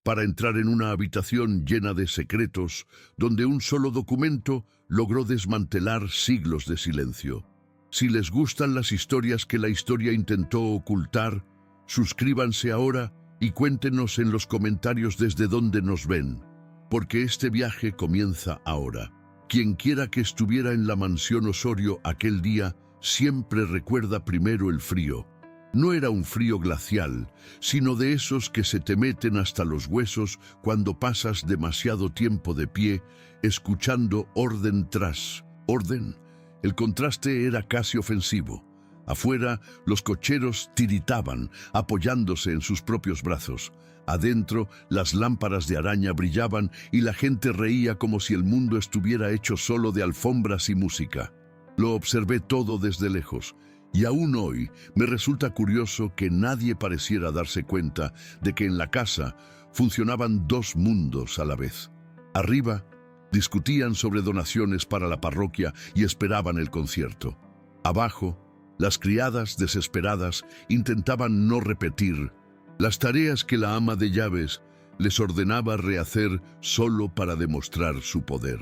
para entrar en una habitación llena de secretos, donde un solo documento logró desmantelar siglos de silencio. Si les gustan las historias que la historia intentó ocultar, suscríbanse ahora y cuéntenos en los comentarios desde dónde nos ven, porque este viaje comienza ahora. Quien quiera que estuviera en la mansión Osorio aquel día, siempre recuerda primero el frío. No era un frío glacial, sino de esos que se te meten hasta los huesos cuando pasas demasiado tiempo de pie, escuchando orden tras orden. El contraste era casi ofensivo. Afuera, los cocheros tiritaban, apoyándose en sus propios brazos. Adentro, las lámparas de araña brillaban y la gente reía como si el mundo estuviera hecho solo de alfombras y música. Lo observé todo desde lejos, y aún hoy me resulta curioso que nadie pareciera darse cuenta de que en la casa funcionaban dos mundos a la vez. Arriba, discutían sobre donaciones para la parroquia y esperaban el concierto. Abajo, las criadas desesperadas intentaban no repetir las tareas que la ama de llaves les ordenaba rehacer solo para demostrar su poder.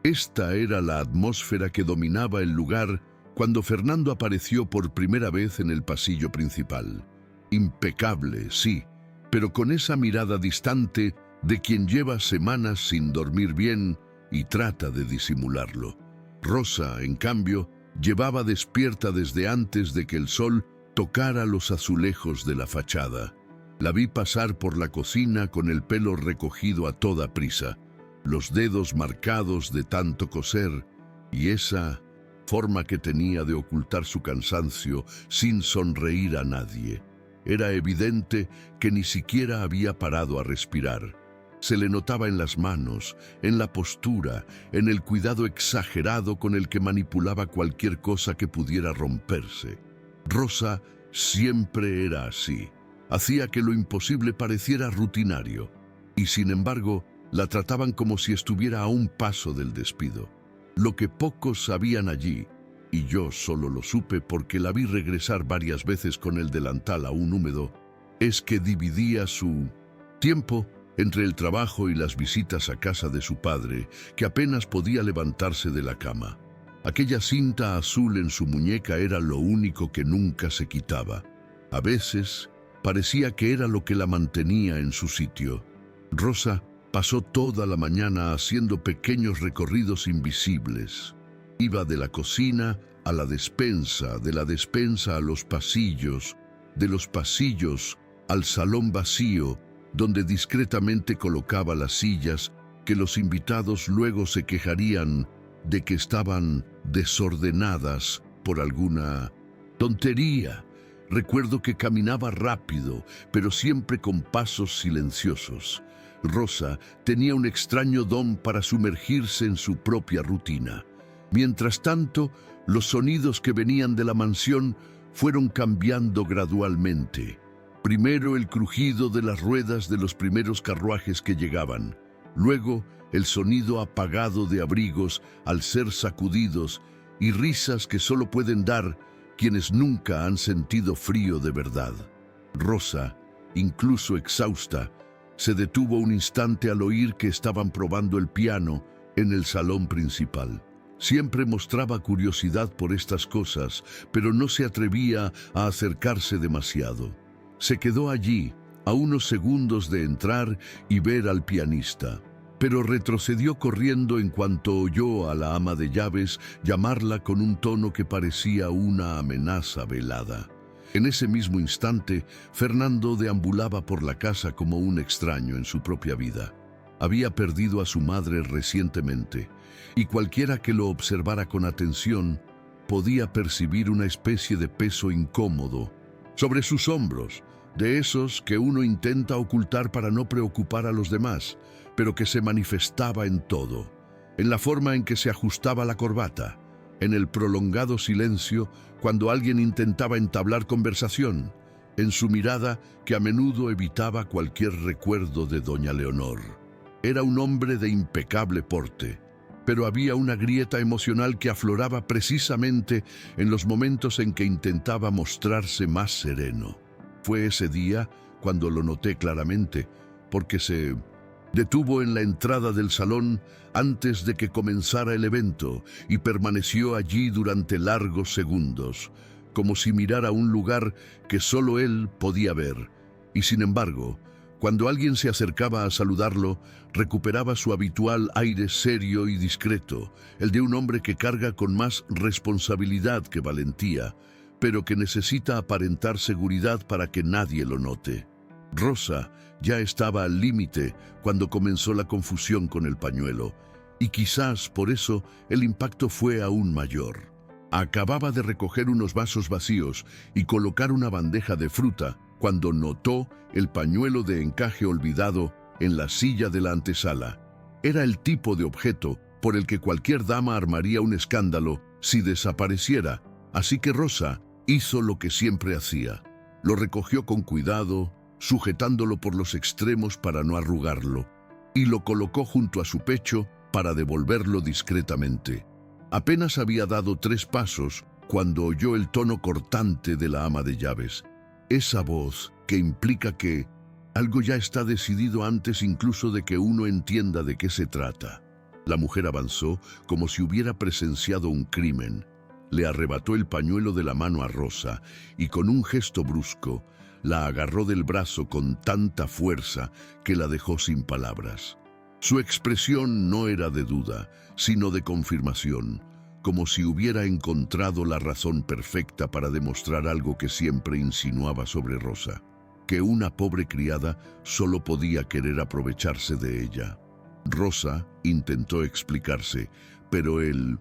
Esta era la atmósfera que dominaba el lugar cuando Fernando apareció por primera vez en el pasillo principal. Impecable, sí, pero con esa mirada distante de quien lleva semanas sin dormir bien y trata de disimularlo. Rosa, en cambio, llevaba despierta desde antes de que el sol tocara los azulejos de la fachada. La vi pasar por la cocina con el pelo recogido a toda prisa, los dedos marcados de tanto coser y esa forma que tenía de ocultar su cansancio sin sonreír a nadie. Era evidente que ni siquiera había parado a respirar. Se le notaba en las manos, en la postura, en el cuidado exagerado con el que manipulaba cualquier cosa que pudiera romperse. Rosa siempre era así. Hacía que lo imposible pareciera rutinario, y sin embargo, la trataban como si estuviera a un paso del despido. Lo que pocos sabían allí, y yo solo lo supe porque la vi regresar varias veces con el delantal aún húmedo, es que dividía su tiempo entre el trabajo y las visitas a casa de su padre, que apenas podía levantarse de la cama. Aquella cinta azul en su muñeca era lo único que nunca se quitaba. A veces, parecía que era lo que la mantenía en su sitio. Rosa pasó toda la mañana haciendo pequeños recorridos invisibles. Iba de la cocina a la despensa, de la despensa a los pasillos, de los pasillos al salón vacío, donde discretamente colocaba las sillas que los invitados luego se quejarían de que estaban desordenadas por alguna tontería. Recuerdo que caminaba rápido, pero siempre con pasos silenciosos. Rosa tenía un extraño don para sumergirse en su propia rutina. Mientras tanto, los sonidos que venían de la mansión fueron cambiando gradualmente. Primero el crujido de las ruedas de los primeros carruajes que llegaban. Luego el sonido apagado de abrigos al ser sacudidos y risas que solo pueden dar quienes nunca han sentido frío de verdad. Rosa, incluso exhausta, se detuvo un instante al oír que estaban probando el piano en el salón principal. Siempre mostraba curiosidad por estas cosas, pero no se atrevía a acercarse demasiado. Se quedó allí, a unos segundos de entrar y ver al pianista, pero retrocedió corriendo en cuanto oyó a la ama de llaves llamarla con un tono que parecía una amenaza velada. En ese mismo instante, Fernando deambulaba por la casa como un extraño en su propia vida. Había perdido a su madre recientemente, y cualquiera que lo observara con atención podía percibir una especie de peso incómodo sobre sus hombros, de esos que uno intenta ocultar para no preocupar a los demás, pero que se manifestaba en todo, en la forma en que se ajustaba la corbata, en el prolongado silencio cuando alguien intentaba entablar conversación, en su mirada que a menudo evitaba cualquier recuerdo de doña Leonor. Era un hombre de impecable porte, pero había una grieta emocional que afloraba precisamente en los momentos en que intentaba mostrarse más sereno. Fue ese día cuando lo noté claramente, porque se detuvo en la entrada del salón antes de que comenzara el evento y permaneció allí durante largos segundos, como si mirara un lugar que solo él podía ver. Y sin embargo, cuando alguien se acercaba a saludarlo, recuperaba su habitual aire serio y discreto, el de un hombre que carga con más responsabilidad que valentía, pero que necesita aparentar seguridad para que nadie lo note. Rosa ya estaba al límite cuando comenzó la confusión con el pañuelo, y quizás por eso el impacto fue aún mayor. Acababa de recoger unos vasos vacíos y colocar una bandeja de fruta cuando notó el pañuelo de encaje olvidado en la silla de la antesala. Era el tipo de objeto por el que cualquier dama armaría un escándalo si desapareciera, así que Rosa hizo lo que siempre hacía. Lo recogió con cuidado, sujetándolo por los extremos para no arrugarlo, y lo colocó junto a su pecho para devolverlo discretamente. Apenas había dado 3 pasos cuando oyó el tono cortante de la ama de llaves. Esa voz que implica que algo ya está decidido antes incluso de que uno entienda de qué se trata. La mujer avanzó como si hubiera presenciado un crimen. Le arrebató el pañuelo de la mano a Rosa y con un gesto brusco la agarró del brazo con tanta fuerza que la dejó sin palabras. Su expresión no era de duda, sino de confirmación, como si hubiera encontrado la razón perfecta para demostrar algo que siempre insinuaba sobre Rosa, que una pobre criada solo podía querer aprovecharse de ella. Rosa intentó explicarse, pero el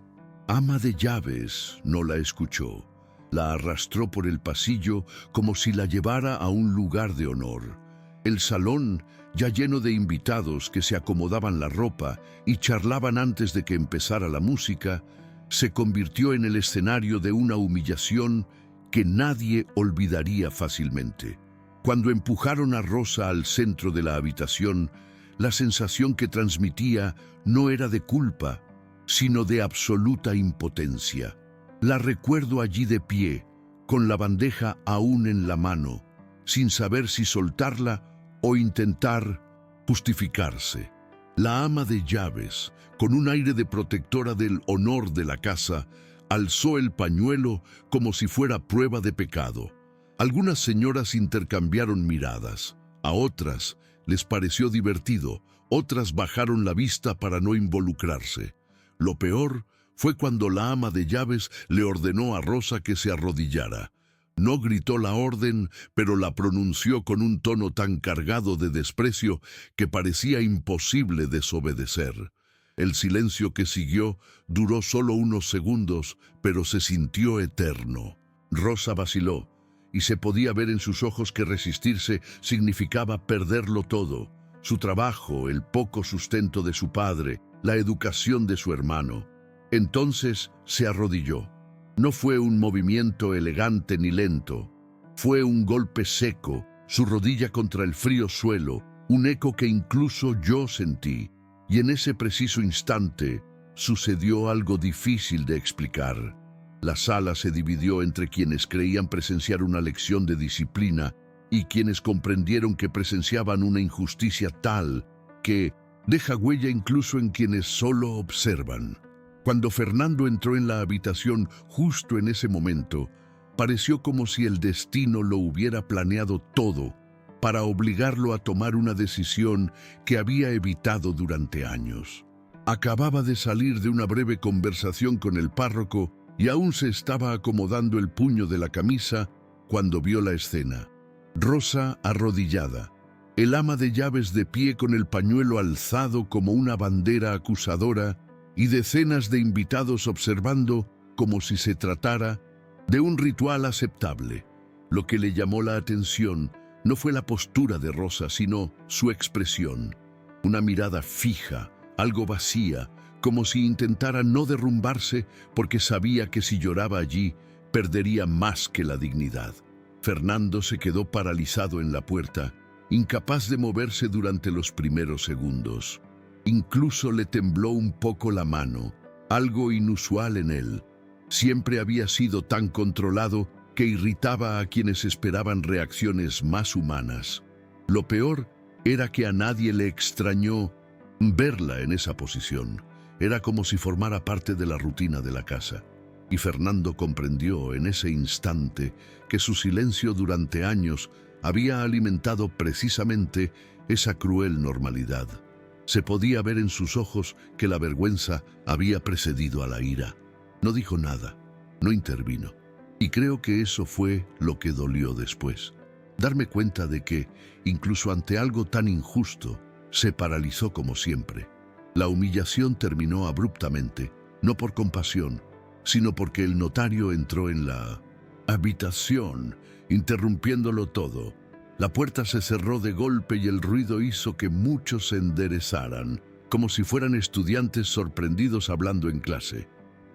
ama de llaves no la escuchó. La arrastró por el pasillo como si la llevara a un lugar de honor. El salón, ya lleno de invitados que se acomodaban la ropa y charlaban antes de que empezara la música, se convirtió en el escenario de una humillación que nadie olvidaría fácilmente. Cuando empujaron a Rosa al centro de la habitación, la sensación que transmitía no era de culpa, sino de absoluta impotencia. La recuerdo allí de pie, con la bandeja aún en la mano, sin saber si soltarla o intentar justificarse. La ama de llaves, con un aire de protectora del honor de la casa, alzó el pañuelo como si fuera prueba de pecado. Algunas señoras intercambiaron miradas, a otras les pareció divertido, otras bajaron la vista para no involucrarse. Lo peor fue cuando la ama de llaves le ordenó a Rosa que se arrodillara. No gritó la orden, pero la pronunció con un tono tan cargado de desprecio que parecía imposible desobedecer. El silencio que siguió duró solo unos segundos, pero se sintió eterno. Rosa vaciló, y se podía ver en sus ojos que resistirse significaba perderlo todo: su trabajo, el poco sustento de su padre, la educación de su hermano. Entonces se arrodilló. No fue un movimiento elegante ni lento. Fue un golpe seco, su rodilla contra el frío suelo, un eco que incluso yo sentí. Y en ese preciso instante sucedió algo difícil de explicar. La sala se dividió entre quienes creían presenciar una lección de disciplina y quienes comprendieron que presenciaban una injusticia tal que deja huella incluso en quienes solo observan. Cuando Fernando entró en la habitación justo en ese momento, pareció como si el destino lo hubiera planeado todo para obligarlo a tomar una decisión que había evitado durante años. Acababa de salir de una breve conversación con el párroco y aún se estaba acomodando el puño de la camisa cuando vio la escena. Rosa arrodillada, el ama de llaves de pie con el pañuelo alzado como una bandera acusadora y decenas de invitados observando como si se tratara de un ritual aceptable. Lo que le llamó la atención no fue la postura de Rosa, sino su expresión. Una mirada fija, algo vacía, como si intentara no derrumbarse porque sabía que si lloraba allí, perdería más que la dignidad. Fernando se quedó paralizado en la puerta, incapaz de moverse durante los primeros segundos. Incluso le tembló un poco la mano, algo inusual en él. Siempre había sido tan controlado que irritaba a quienes esperaban reacciones más humanas. Lo peor era que a nadie le extrañó verla en esa posición. Era como si formara parte de la rutina de la casa. Y Fernando comprendió en ese instante que su silencio durante años había alimentado precisamente esa cruel normalidad. Se podía ver en sus ojos que la vergüenza había precedido a la ira. No dijo nada, no intervino. Y creo que eso fue lo que dolió después. Darme cuenta de que, incluso ante algo tan injusto, se paralizó como siempre. La humillación terminó abruptamente, no por compasión, sino porque el notario entró en la habitación, interrumpiéndolo todo. La puerta se cerró de golpe y el ruido hizo que muchos se enderezaran, como si fueran estudiantes sorprendidos hablando en clase.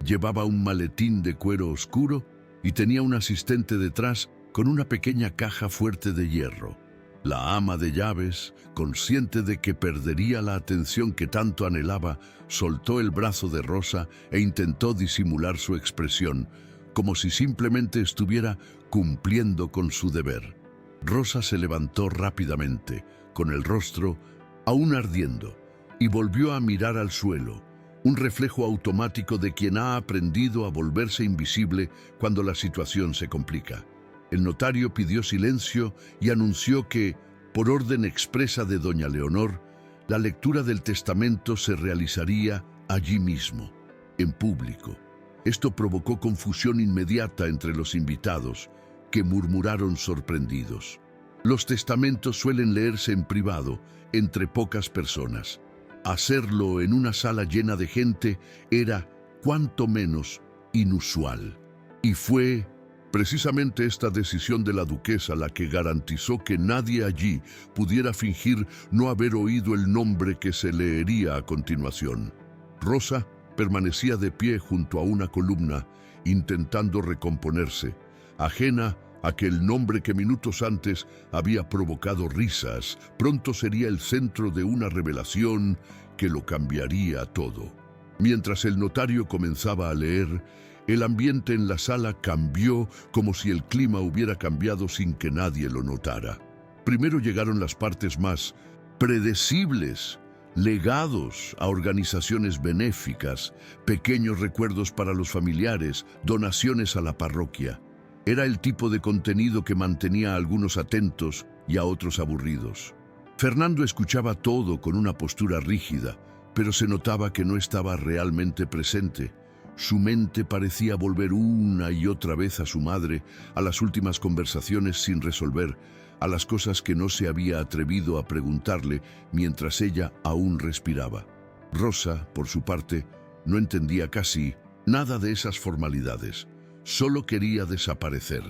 Llevaba un maletín de cuero oscuro y tenía un asistente detrás con una pequeña caja fuerte de hierro. La ama de llaves, consciente de que perdería la atención que tanto anhelaba, soltó el brazo de Rosa e intentó disimular su expresión, como si simplemente estuviera cumpliendo con su deber. Rosa se levantó rápidamente, con el rostro aún ardiendo, y volvió a mirar al suelo, un reflejo automático de quien ha aprendido a volverse invisible cuando la situación se complica. El notario pidió silencio y anunció que, por orden expresa de doña Leonor, la lectura del testamento se realizaría allí mismo, en público. Esto provocó confusión inmediata entre los invitados, que murmuraron sorprendidos. Los testamentos suelen leerse en privado, entre pocas personas. Hacerlo en una sala llena de gente era, cuanto menos, inusual. Y fue precisamente esta decisión de la duquesa la que garantizó que nadie allí pudiera fingir no haber oído el nombre que se leería a continuación. Rosa permanecía de pie junto a una columna, intentando recomponerse, ajena a que el nombre que minutos antes había provocado risas pronto sería el centro de una revelación que lo cambiaría todo. Mientras el notario comenzaba a leer, el ambiente en la sala cambió como si el clima hubiera cambiado sin que nadie lo notara. Primero llegaron las partes más predecibles, legados a organizaciones benéficas, pequeños recuerdos para los familiares, donaciones a la parroquia. Era el tipo de contenido que mantenía a algunos atentos y a otros aburridos. Fernando escuchaba todo con una postura rígida, pero se notaba que no estaba realmente presente. Su mente parecía volver una y otra vez a su madre, a las últimas conversaciones sin resolver, a las cosas que no se había atrevido a preguntarle mientras ella aún respiraba. Rosa, por su parte, no entendía casi nada de esas formalidades. Solo quería desaparecer.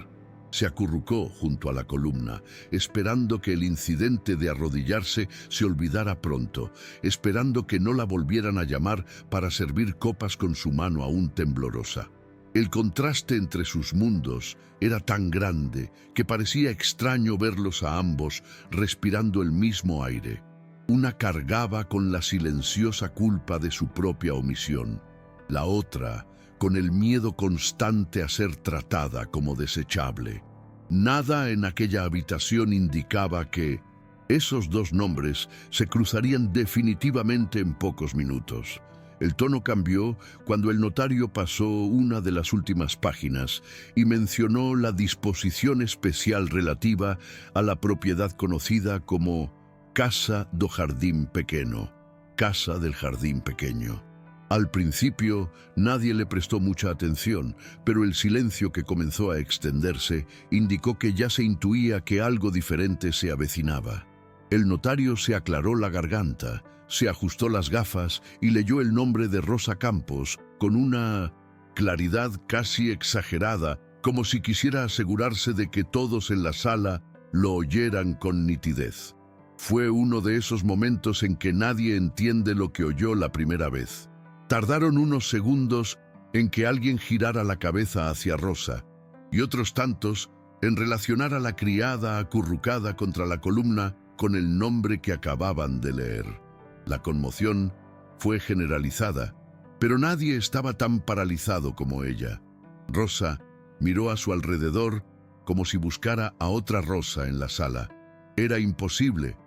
Se acurrucó junto a la columna, esperando que el incidente de arrodillarse se olvidara pronto, esperando que no la volvieran a llamar para servir copas con su mano aún temblorosa. El contraste entre sus mundos era tan grande que parecía extraño verlos a ambos respirando el mismo aire. Una cargaba con la silenciosa culpa de su propia omisión. La otra con el miedo constante a ser tratada como desechable. Nada en aquella habitación indicaba que esos dos nombres se cruzarían definitivamente en pocos minutos. El tono cambió cuando el notario pasó una de las últimas páginas y mencionó la disposición especial relativa a la propiedad conocida como Casa do Jardim Pequeno, Casa del Jardín Pequeño. Al principio, nadie le prestó mucha atención, pero el silencio que comenzó a extenderse indicó que ya se intuía que algo diferente se avecinaba. El notario se aclaró la garganta, se ajustó las gafas y leyó el nombre de Rosa Campos con una claridad casi exagerada, como si quisiera asegurarse de que todos en la sala lo oyeran con nitidez. Fue uno de esos momentos en que nadie entiende lo que oyó la primera vez. Tardaron unos segundos en que alguien girara la cabeza hacia Rosa y otros tantos en relacionar a la criada acurrucada contra la columna con el nombre que acababan de leer. La conmoción fue generalizada, pero nadie estaba tan paralizado como ella. Rosa miró a su alrededor como si buscara a otra Rosa en la sala. Era imposible.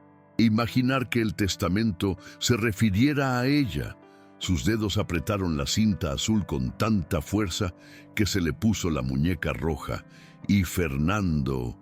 Imaginar que el testamento se refiriera a ella. Sus dedos apretaron la cinta azul con tanta fuerza que se le puso la muñeca roja y Fernando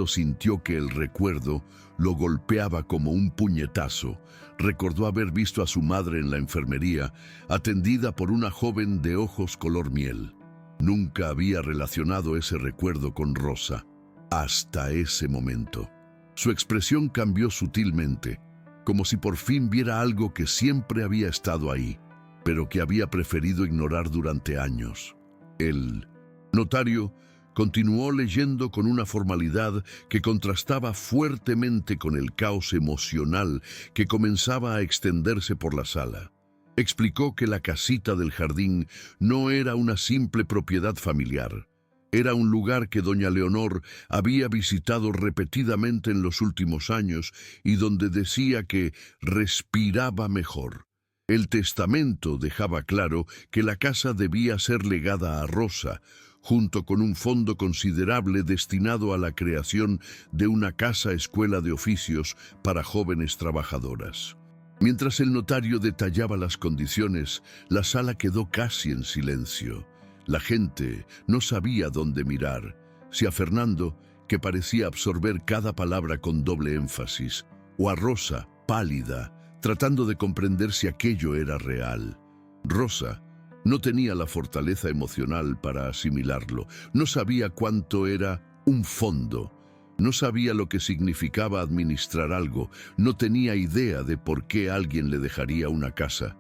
sintió que el recuerdo lo golpeaba como un puñetazo. Recordó haber visto a su madre en la enfermería, atendida por una joven de ojos color miel. Nunca había relacionado ese recuerdo con Rosa, hasta ese momento. Su expresión cambió sutilmente, como si por fin viera algo que siempre había estado ahí, pero que había preferido ignorar durante años. El notario continuó leyendo con una formalidad que contrastaba fuertemente con el caos emocional que comenzaba a extenderse por la sala. Explicó que la casita del jardín no era una simple propiedad familiar. Era un lugar que doña Leonor había visitado repetidamente en los últimos años y donde decía que respiraba mejor. El testamento dejaba claro que la casa debía ser legada a Rosa, junto con un fondo considerable destinado a la creación de una casa-escuela de oficios para jóvenes trabajadoras. Mientras el notario detallaba las condiciones, la sala quedó casi en silencio. La gente no sabía dónde mirar, si a Fernando, que parecía absorber cada palabra con doble énfasis, o a Rosa, pálida, tratando de comprender si aquello era real. Rosa no tenía la fortaleza emocional para asimilarlo, no sabía cuánto era un fondo, no sabía lo que significaba administrar algo, no tenía idea de por qué alguien le dejaría una casa,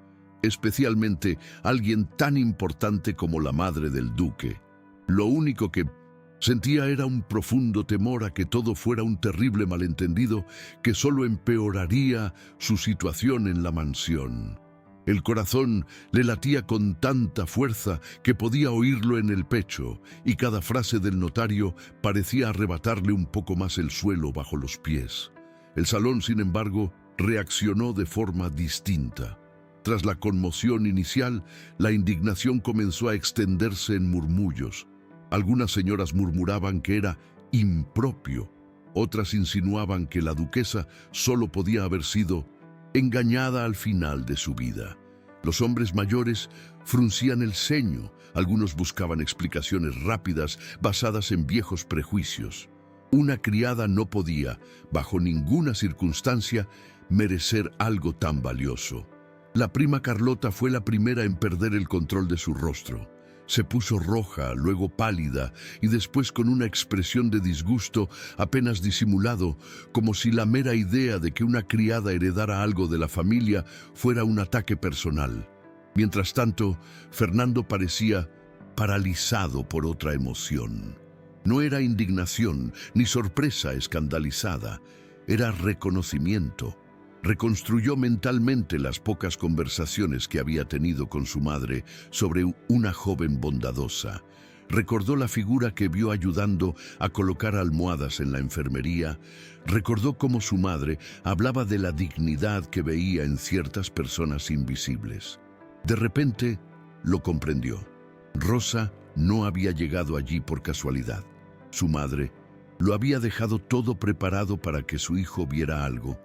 especialmente alguien tan importante como la madre del duque. Lo único que sentía era un profundo temor a que todo fuera un terrible malentendido que solo empeoraría su situación en la mansión. El corazón le latía con tanta fuerza que podía oírlo en el pecho, y cada frase del notario parecía arrebatarle un poco más el suelo bajo los pies. El salón, sin embargo, reaccionó de forma distinta. Tras la conmoción inicial, la indignación comenzó a extenderse en murmullos. Algunas señoras murmuraban que era impropio, otras insinuaban que la duquesa solo podía haber sido engañada al final de su vida. Los hombres mayores fruncían el ceño, algunos buscaban explicaciones rápidas basadas en viejos prejuicios. Una criada no podía, bajo ninguna circunstancia, merecer algo tan valioso. La prima Carlota fue la primera en perder el control de su rostro. Se puso roja, luego pálida y después con una expresión de disgusto apenas disimulado, como si la mera idea de que una criada heredara algo de la familia fuera un ataque personal. Mientras tanto, Fernando parecía paralizado por otra emoción. No era indignación ni sorpresa escandalizada, era reconocimiento. Reconstruyó mentalmente las pocas conversaciones que había tenido con su madre sobre una joven bondadosa. Recordó la figura que vio ayudando a colocar almohadas en la enfermería. Recordó cómo su madre hablaba de la dignidad que veía en ciertas personas invisibles. De repente, lo comprendió. Rosa no había llegado allí por casualidad. Su madre lo había dejado todo preparado para que su hijo viera algo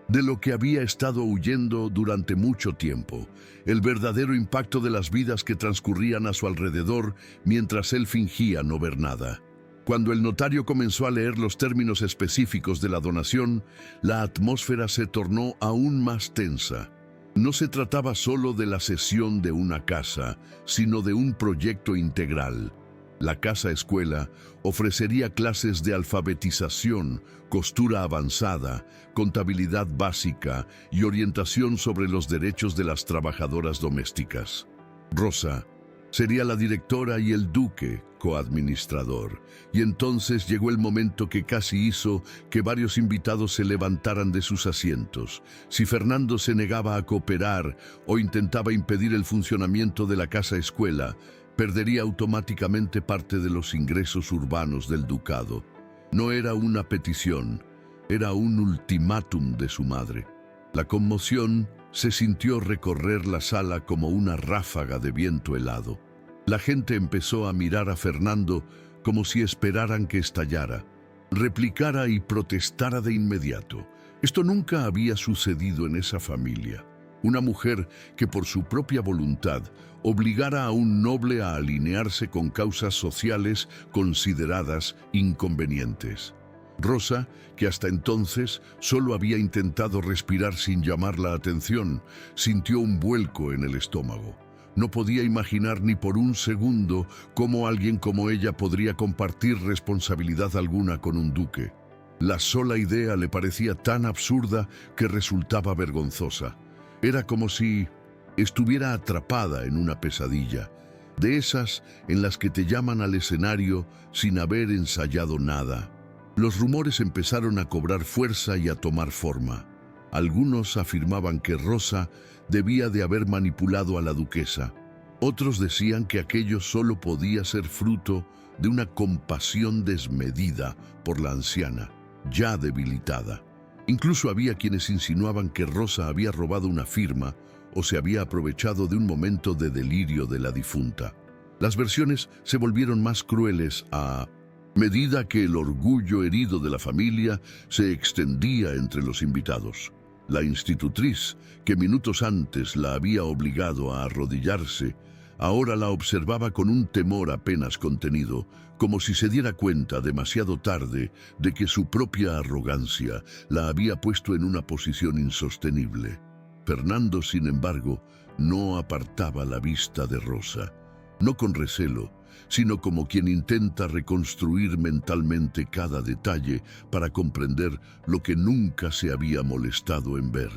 de lo que había estado huyendo durante mucho tiempo, el verdadero impacto de las vidas que transcurrían a su alrededor mientras él fingía no ver nada. Cuando el notario comenzó a leer los términos específicos de la donación, la atmósfera se tornó aún más tensa. No se trataba solo de la cesión de una casa, sino de un proyecto integral. La casa escuela ofrecería clases de alfabetización, costura avanzada, contabilidad básica y orientación sobre los derechos de las trabajadoras domésticas. Rosa sería la directora y el duque coadministrador. Y entonces llegó el momento que casi hizo que varios invitados se levantaran de sus asientos. Si Fernando se negaba a cooperar o intentaba impedir el funcionamiento de la casa escuela, perdería automáticamente parte de los ingresos urbanos del ducado. No era una petición, era un ultimátum de su madre. La conmoción se sintió recorrer la sala como una ráfaga de viento helado. La gente empezó a mirar a Fernando como si esperaran que estallara, replicara y protestara de inmediato. Esto nunca había sucedido en esa familia. Una mujer que por su propia voluntad obligara a un noble a alinearse con causas sociales consideradas inconvenientes. Rosa, que hasta entonces solo había intentado respirar sin llamar la atención, sintió un vuelco en el estómago. No podía imaginar ni por un segundo cómo alguien como ella podría compartir responsabilidad alguna con un duque. La sola idea le parecía tan absurda que resultaba vergonzosa. Era como si estuviera atrapada en una pesadilla, de esas en las que te llaman al escenario sin haber ensayado nada. Los rumores empezaron a cobrar fuerza y a tomar forma. Algunos afirmaban que Rosa debía de haber manipulado a la duquesa. Otros decían que aquello solo podía ser fruto de una compasión desmedida por la anciana, ya debilitada. Incluso había quienes insinuaban que Rosa había robado una firma o se había aprovechado de un momento de delirio de la difunta. Las versiones se volvieron más crueles a medida que el orgullo herido de la familia se extendía entre los invitados. La institutriz, que minutos antes la había obligado a arrodillarse, ahora la observaba con un temor apenas contenido, como si se diera cuenta demasiado tarde de que su propia arrogancia la había puesto en una posición insostenible. Fernando, sin embargo, no apartaba la vista de Rosa, no con recelo, sino como quien intenta reconstruir mentalmente cada detalle para comprender lo que nunca se había molestado en ver.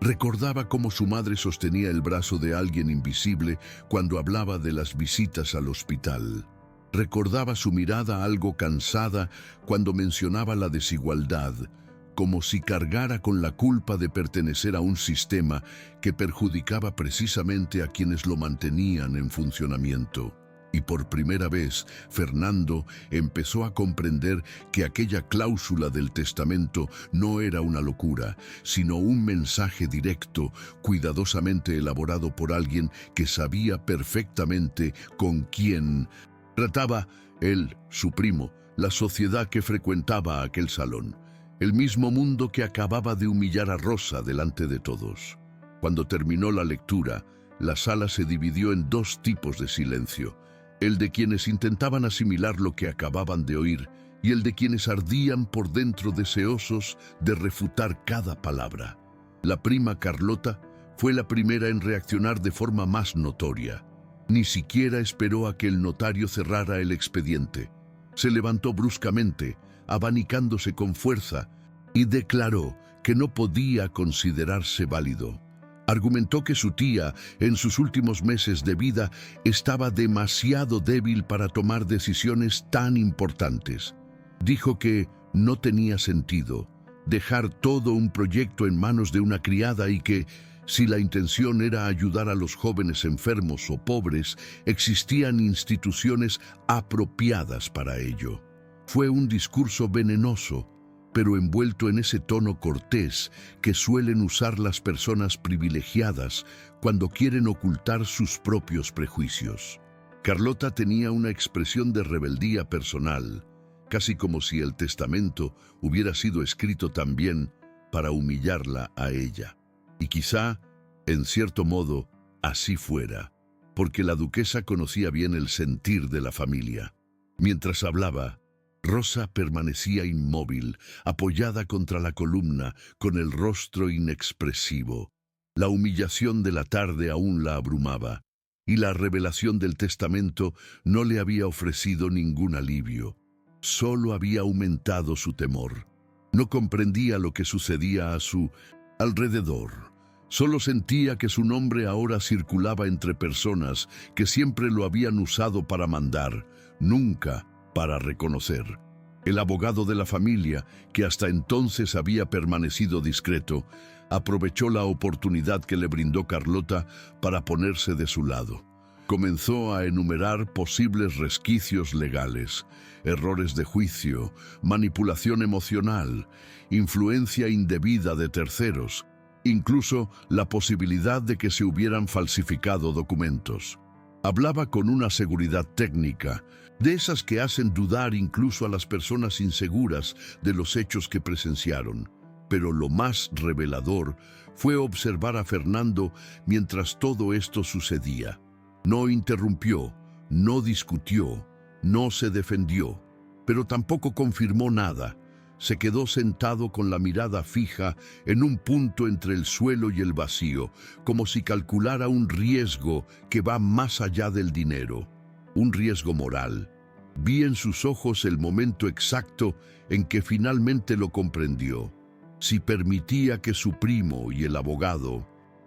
Recordaba cómo su madre sostenía el brazo de alguien invisible cuando hablaba de las visitas al hospital. Recordaba su mirada algo cansada cuando mencionaba la desigualdad, como si cargara con la culpa de pertenecer a un sistema que perjudicaba precisamente a quienes lo mantenían en funcionamiento. Y por primera vez, Fernando empezó a comprender que aquella cláusula del testamento no era una locura, sino un mensaje directo, cuidadosamente elaborado por alguien que sabía perfectamente con quién trataba él, su primo, la sociedad que frecuentaba aquel salón, el mismo mundo que acababa de humillar a Rosa delante de todos. Cuando terminó la lectura, la sala se dividió en dos tipos de silencio: el de quienes intentaban asimilar lo que acababan de oír y el de quienes ardían por dentro deseosos de refutar cada palabra. La prima Carlota fue la primera en reaccionar de forma más notoria. Ni siquiera esperó a que el notario cerrara el expediente. Se levantó bruscamente, abanicándose con fuerza, y declaró que no podía considerarse válido. Argumentó que su tía, en sus últimos meses de vida, estaba demasiado débil para tomar decisiones tan importantes. Dijo que no tenía sentido dejar todo un proyecto en manos de una criada y que, si la intención era ayudar a los jóvenes enfermos o pobres, existían instituciones apropiadas para ello. Fue un discurso venenoso, pero envuelto en ese tono cortés que suelen usar las personas privilegiadas cuando quieren ocultar sus propios prejuicios. Carlota tenía una expresión de rebeldía personal, casi como si el testamento hubiera sido escrito también para humillarla a ella. Y quizá, en cierto modo, así fuera, porque la duquesa conocía bien el sentir de la familia. Mientras hablaba, Rosa permanecía inmóvil, apoyada contra la columna, con el rostro inexpresivo. La humillación de la tarde aún la abrumaba, y la revelación del testamento no le había ofrecido ningún alivio. Solo había aumentado su temor. No comprendía lo que sucedía a su alrededor. Solo sentía que su nombre ahora circulaba entre personas que siempre lo habían usado para mandar, nunca para reconocer. El abogado de la familia, que hasta entonces había permanecido discreto, aprovechó la oportunidad que le brindó Carlota para ponerse de su lado. Comenzó a enumerar posibles resquicios legales, errores de juicio, manipulación emocional, influencia indebida de terceros, incluso la posibilidad de que se hubieran falsificado documentos. Hablaba con una seguridad técnica, de esas que hacen dudar incluso a las personas inseguras de los hechos que presenciaron. Pero lo más revelador fue observar a Fernando mientras todo esto sucedía. No interrumpió, no discutió, no se defendió, pero tampoco confirmó nada. Se quedó sentado con la mirada fija en un punto entre el suelo y el vacío, como si calculara un riesgo que va más allá del dinero, un riesgo moral. Vi en sus ojos el momento exacto en que finalmente lo comprendió. Si permitía que su primo y el abogado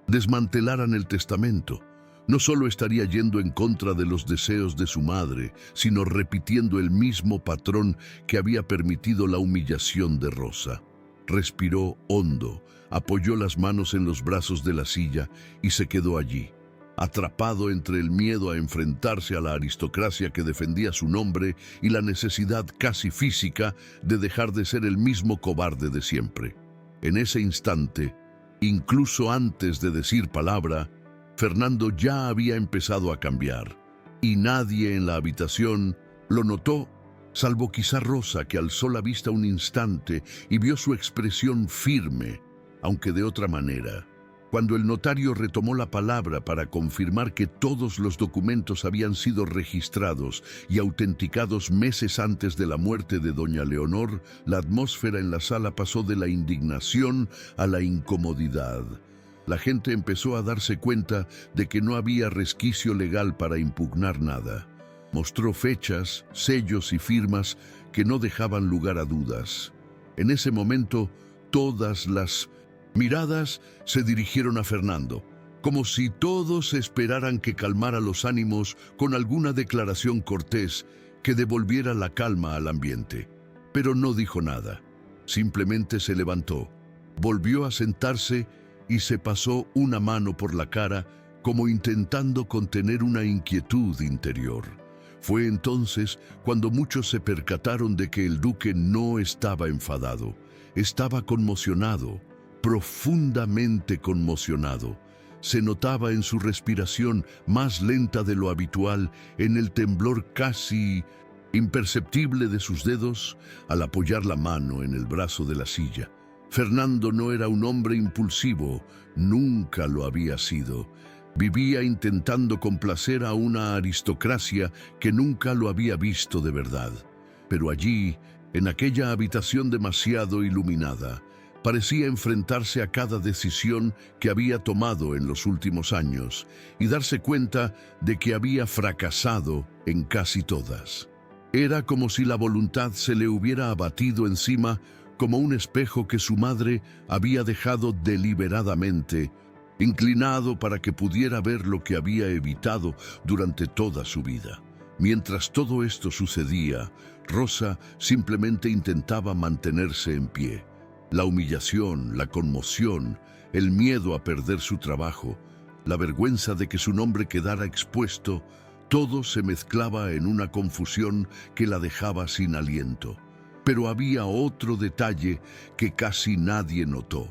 desmantelaran el testamento, no solo estaría yendo en contra de los deseos de su madre, sino repitiendo el mismo patrón que había permitido la humillación de Rosa. Respiró hondo, apoyó las manos en los brazos de la silla y se quedó allí, atrapado entre el miedo a enfrentarse a la aristocracia que defendía su nombre y la necesidad casi física de dejar de ser el mismo cobarde de siempre. En ese instante, incluso antes de decir palabra, Fernando ya había empezado a cambiar, y nadie en la habitación lo notó, salvo quizá Rosa, que alzó la vista un instante y vio su expresión firme, aunque de otra manera. Cuando el notario retomó la palabra para confirmar que todos los documentos habían sido registrados y autenticados meses antes de la muerte de doña Leonor, la atmósfera en la sala pasó de la indignación a la incomodidad. La gente empezó a darse cuenta de que no había resquicio legal para impugnar nada. Mostró fechas, sellos y firmas que no dejaban lugar a dudas. En ese momento, todas las miradas se dirigieron a Fernando, como si todos esperaran que calmara los ánimos con alguna declaración cortés que devolviera la calma al ambiente. Pero no dijo nada. Simplemente se levantó, volvió a sentarse y se pasó una mano por la cara como intentando contener una inquietud interior. Fue entonces cuando muchos se percataron de que el duque no estaba enfadado, estaba conmocionado, profundamente conmocionado. Se notaba en su respiración más lenta de lo habitual, en el temblor casi imperceptible de sus dedos al apoyar la mano en el brazo de la silla. Fernando no era un hombre impulsivo, nunca lo había sido. Vivía intentando complacer a una aristocracia que nunca lo había visto de verdad. Pero allí, en aquella habitación demasiado iluminada, parecía enfrentarse a cada decisión que había tomado en los últimos años y darse cuenta de que había fracasado en casi todas. Era como si la voluntad se le hubiera abatido encima como un espejo que su madre había dejado deliberadamente, inclinado para que pudiera ver lo que había evitado durante toda su vida. Mientras todo esto sucedía, Rosa simplemente intentaba mantenerse en pie. La humillación, la conmoción, el miedo a perder su trabajo, la vergüenza de que su nombre quedara expuesto, todo se mezclaba en una confusión que la dejaba sin aliento. Pero había otro detalle que casi nadie notó.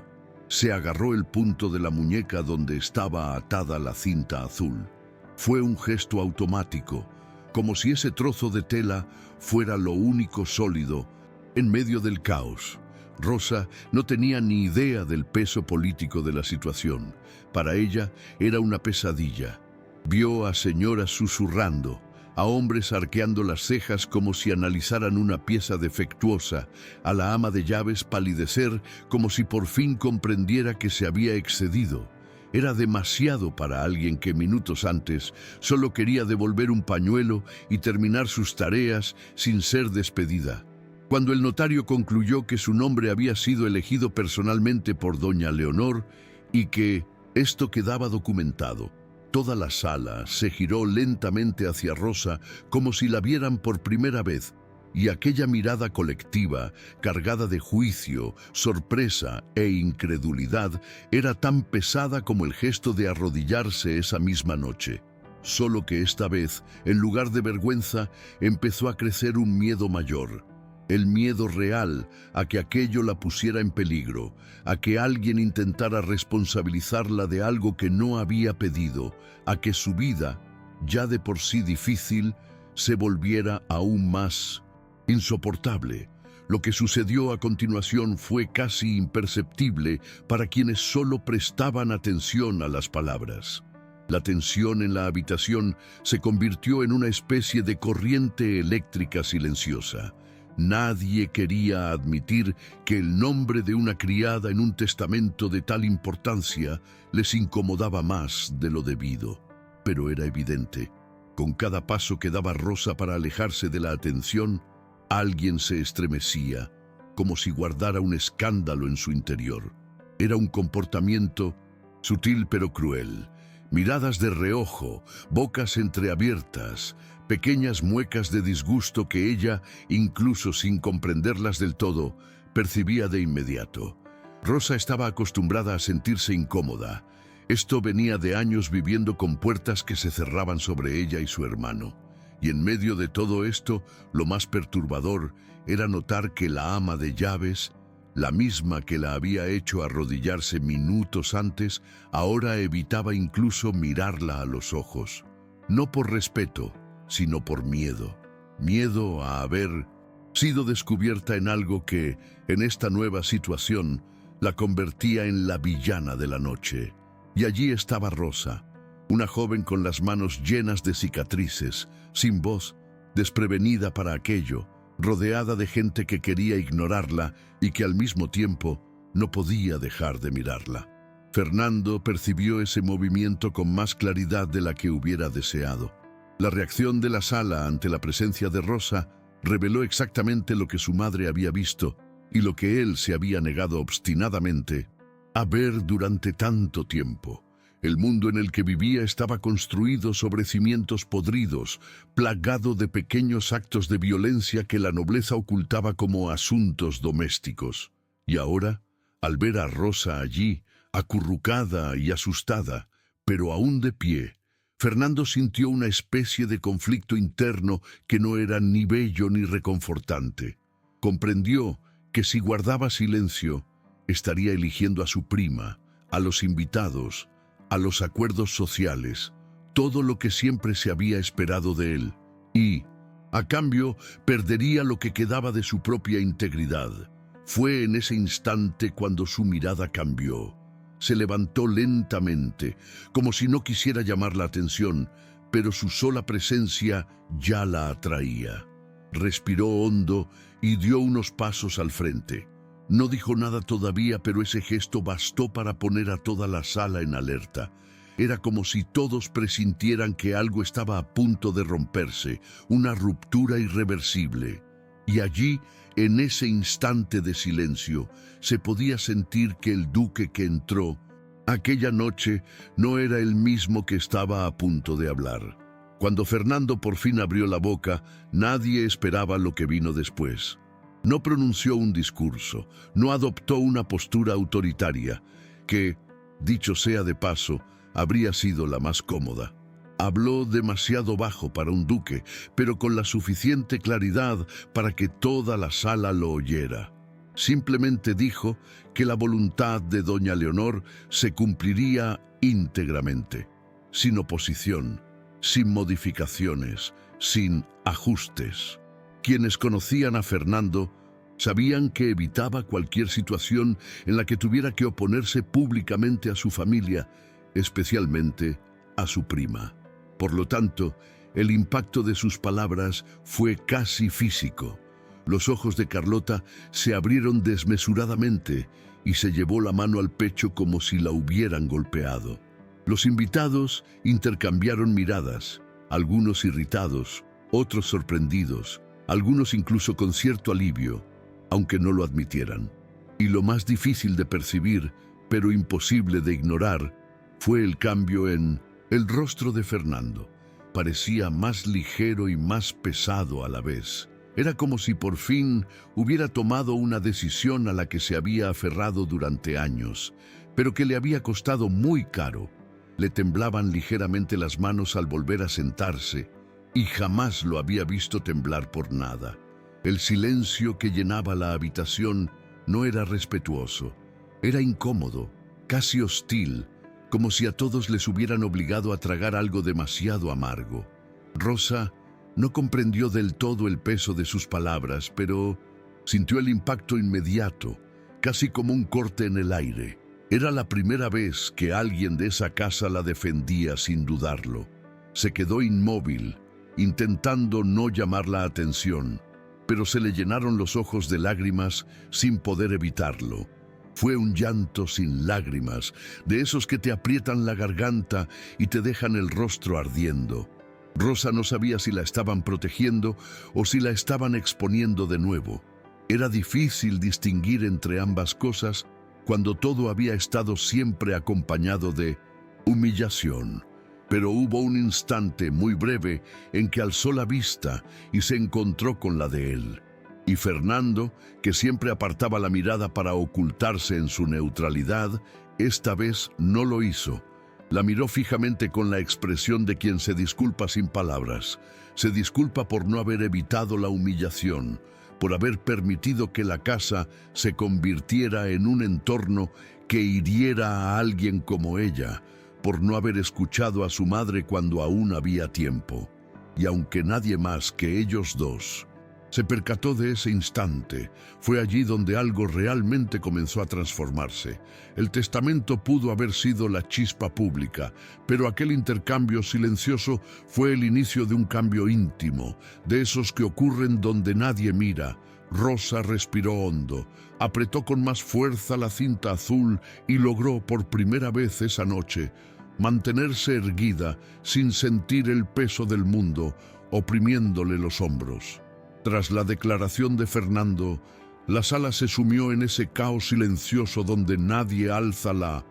Se agarró el punto de la muñeca donde estaba atada la cinta azul. Fue un gesto automático, como si ese trozo de tela fuera lo único sólido en medio del caos. Rosa no tenía ni idea del peso político de la situación. Para ella era una pesadilla. Vio a señoras susurrando, a hombres arqueando las cejas como si analizaran una pieza defectuosa, a la ama de llaves palidecer como si por fin comprendiera que se había excedido. Era demasiado para alguien que minutos antes solo quería devolver un pañuelo y terminar sus tareas sin ser despedida. Cuando el notario concluyó que su nombre había sido elegido personalmente por doña Leonor y que esto quedaba documentado, toda la sala se giró lentamente hacia Rosa como si la vieran por primera vez, y aquella mirada colectiva, cargada de juicio, sorpresa e incredulidad, era tan pesada como el gesto de arrodillarse esa misma noche. Solo que esta vez, en lugar de vergüenza, empezó a crecer un miedo mayor. El miedo real a que aquello la pusiera en peligro, a que alguien intentara responsabilizarla de algo que no había pedido, a que su vida, ya de por sí difícil, se volviera aún más insoportable. Lo que sucedió a continuación fue casi imperceptible para quienes solo prestaban atención a las palabras. La tensión en la habitación se convirtió en una especie de corriente eléctrica silenciosa. Nadie quería admitir que el nombre de una criada en un testamento de tal importancia les incomodaba más de lo debido. Pero era evidente. Con cada paso que daba Rosa para alejarse de la atención, alguien se estremecía, como si guardara un escándalo en su interior. Era un comportamiento sutil pero cruel. Miradas de reojo, bocas entreabiertas, pequeñas muecas de disgusto que ella, incluso sin comprenderlas del todo, percibía de inmediato. Rosa estaba acostumbrada a sentirse incómoda. Esto venía de años viviendo con puertas que se cerraban sobre ella y su hermano. Y en medio de todo esto, lo más perturbador era notar que la ama de llaves, la misma que la había hecho arrodillarse minutos antes, ahora evitaba incluso mirarla a los ojos. No por respeto, sino por miedo. Miedo a haber sido descubierta en algo que, en esta nueva situación, la convertía en la villana de la noche. Y allí estaba Rosa, una joven con las manos llenas de cicatrices, sin voz, desprevenida para aquello, rodeada de gente que quería ignorarla y que al mismo tiempo no podía dejar de mirarla. Fernando percibió ese movimiento con más claridad de la que hubiera deseado. La reacción de la sala ante la presencia de Rosa reveló exactamente lo que su madre había visto y lo que él se había negado obstinadamente a ver durante tanto tiempo. El mundo en el que vivía estaba construido sobre cimientos podridos, plagado de pequeños actos de violencia que la nobleza ocultaba como asuntos domésticos. Y ahora, al ver a Rosa allí, acurrucada y asustada, pero aún de pie, Fernando sintió una especie de conflicto interno que no era ni bello ni reconfortante. Comprendió que si guardaba silencio, estaría eligiendo a su prima, a los invitados, a los acuerdos sociales, todo lo que siempre se había esperado de él, y, a cambio, perdería lo que quedaba de su propia integridad. Fue en ese instante cuando su mirada cambió. Se levantó lentamente, como si no quisiera llamar la atención, pero su sola presencia ya la atraía. Respiró hondo y dio unos pasos al frente. No dijo nada todavía, pero ese gesto bastó para poner a toda la sala en alerta. Era como si todos presintieran que algo estaba a punto de romperse, una ruptura irreversible. Y allí, en ese instante de silencio, se podía sentir que el duque que entró aquella noche no era el mismo que estaba a punto de hablar. Cuando Fernando por fin abrió la boca, nadie esperaba lo que vino después. No pronunció un discurso, no adoptó una postura autoritaria, que, dicho sea de paso, habría sido la más cómoda. Habló demasiado bajo para un duque, pero con la suficiente claridad para que toda la sala lo oyera. Simplemente dijo que la voluntad de doña Leonor se cumpliría íntegramente, sin oposición, sin modificaciones, sin ajustes. Quienes conocían a Fernando sabían que evitaba cualquier situación en la que tuviera que oponerse públicamente a su familia, especialmente a su prima. Por lo tanto, el impacto de sus palabras fue casi físico. Los ojos de Carlota se abrieron desmesuradamente y se llevó la mano al pecho como si la hubieran golpeado. Los invitados intercambiaron miradas, algunos irritados, otros sorprendidos, algunos incluso con cierto alivio, aunque no lo admitieran. Y lo más difícil de percibir, pero imposible de ignorar, fue el cambio en el rostro de Fernando. Parecía más ligero y más pesado a la vez. Era como si por fin hubiera tomado una decisión a la que se había aferrado durante años, pero que le había costado muy caro. Le temblaban ligeramente las manos al volver a sentarse, y jamás lo había visto temblar por nada. El silencio que llenaba la habitación no era respetuoso, era incómodo, casi hostil, como si a todos les hubieran obligado a tragar algo demasiado amargo. Rosa no comprendió del todo el peso de sus palabras, pero Sintió el impacto inmediato, casi como un corte en el aire. Era la primera vez que alguien de esa casa la defendía sin dudarlo. Se quedó inmóvil, intentando no llamar la atención, pero se le llenaron los ojos de lágrimas sin poder evitarlo. Fue un llanto sin lágrimas, de esos que te aprietan la garganta y te dejan el rostro ardiendo. Rosa no sabía si la estaban protegiendo o si la estaban exponiendo de nuevo. Era difícil distinguir entre ambas cosas cuando todo había estado siempre acompañado de humillación. Pero hubo un instante muy breve en que alzó la vista y se encontró con la de él. Y Fernando, que siempre apartaba la mirada para ocultarse en su neutralidad, esta vez no lo hizo. La miró fijamente con la expresión de quien se disculpa sin palabras. Se disculpa por no haber evitado la humillación, por haber permitido que la casa se convirtiera en un entorno que hiriera a alguien como ella, por no haber escuchado a su madre cuando aún había tiempo. Y aunque nadie más que ellos dos se percató de ese instante, fue allí donde algo realmente comenzó a transformarse. El testamento pudo haber sido la chispa pública, pero aquel intercambio silencioso fue el inicio de un cambio íntimo, de esos que ocurren donde nadie mira. Rosa respiró hondo, apretó con más fuerza la cinta azul y logró por primera vez esa noche mantenerse erguida sin sentir el peso del mundo oprimiéndole los hombros. Tras la declaración de Fernando, la sala se sumió en ese caos silencioso donde nadie alza la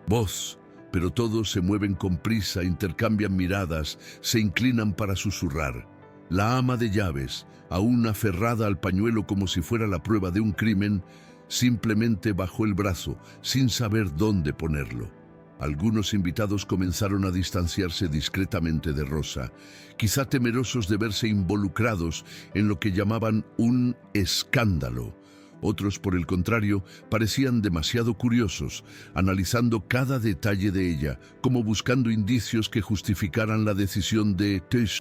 voz, pero todos se mueven con prisa, intercambian miradas, se inclinan para susurrar. La ama de llaves, aún aferrada al pañuelo como si fuera la prueba de un crimen, simplemente bajó el brazo, sin saber dónde ponerlo. Algunos invitados comenzaron a distanciarse discretamente de Rosa, quizá temerosos de verse involucrados en lo que llamaban un escándalo. Otros, por el contrario, parecían demasiado curiosos, analizando cada detalle de ella, como buscando indicios que justificaran la decisión de Tish,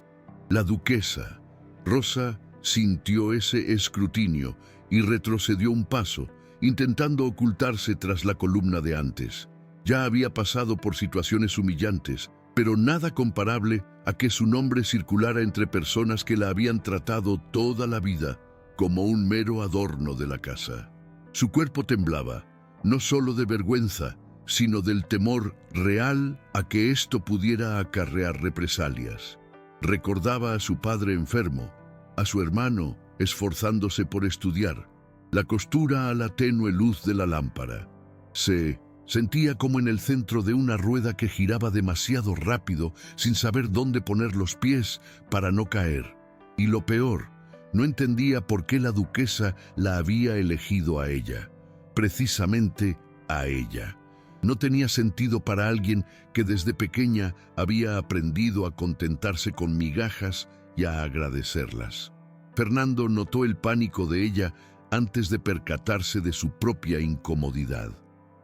la duquesa. Rosa sintió ese escrutinio y retrocedió un paso, intentando ocultarse tras la columna de antes. Ya había pasado por situaciones humillantes, pero nada comparable a que su nombre circulara entre personas que la habían tratado toda la vida como un mero adorno de la casa. Su cuerpo temblaba, no solo de vergüenza, sino del temor real a que esto pudiera acarrear represalias. Recordaba a su padre enfermo, a su hermano esforzándose por estudiar, la costura a la tenue luz de la lámpara. Se sentía como en el centro de una rueda que giraba demasiado rápido, sin saber dónde poner los pies para no caer. Y lo peor, no entendía por qué la duquesa la había elegido a ella, precisamente a ella. No tenía sentido para alguien que desde pequeña había aprendido a contentarse con migajas y a agradecerlas. Fernando notó el pánico de ella antes de percatarse de su propia incomodidad.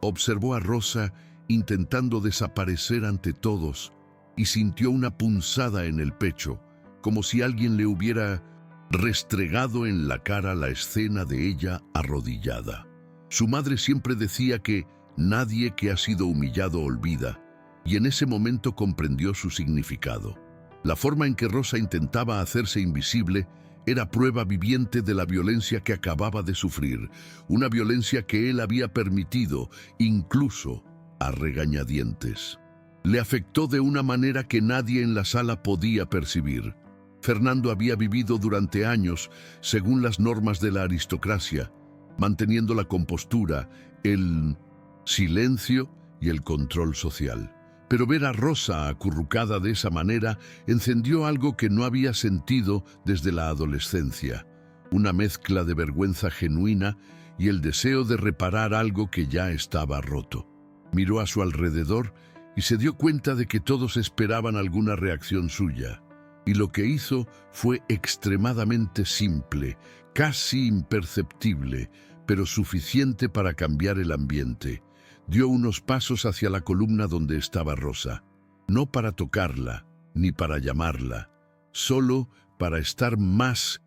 Observó a Rosa intentando desaparecer ante todos y sintió una punzada en el pecho, como si alguien le hubiera restregado en la cara la escena de ella arrodillada. Su madre siempre decía que nadie que ha sido humillado olvida, y en ese momento comprendió su significado. La forma en que Rosa intentaba hacerse invisible era prueba viviente de la violencia que acababa de sufrir, una violencia que él había permitido, incluso a regañadientes. Le afectó de una manera que nadie en la sala podía percibir. Fernando había vivido durante años según las normas de la aristocracia, manteniendo la compostura, el silencio y el control social. Pero ver a Rosa acurrucada de esa manera encendió algo que no había sentido desde la adolescencia, una mezcla de vergüenza genuina y el deseo de reparar algo que ya estaba roto. Miró a su alrededor y se dio cuenta de que todos esperaban alguna reacción suya. Y lo que hizo fue extremadamente simple, casi imperceptible, pero suficiente para cambiar el ambiente. Dio unos pasos hacia la columna donde estaba Rosa, no para tocarla, ni para llamarla, solo para estar más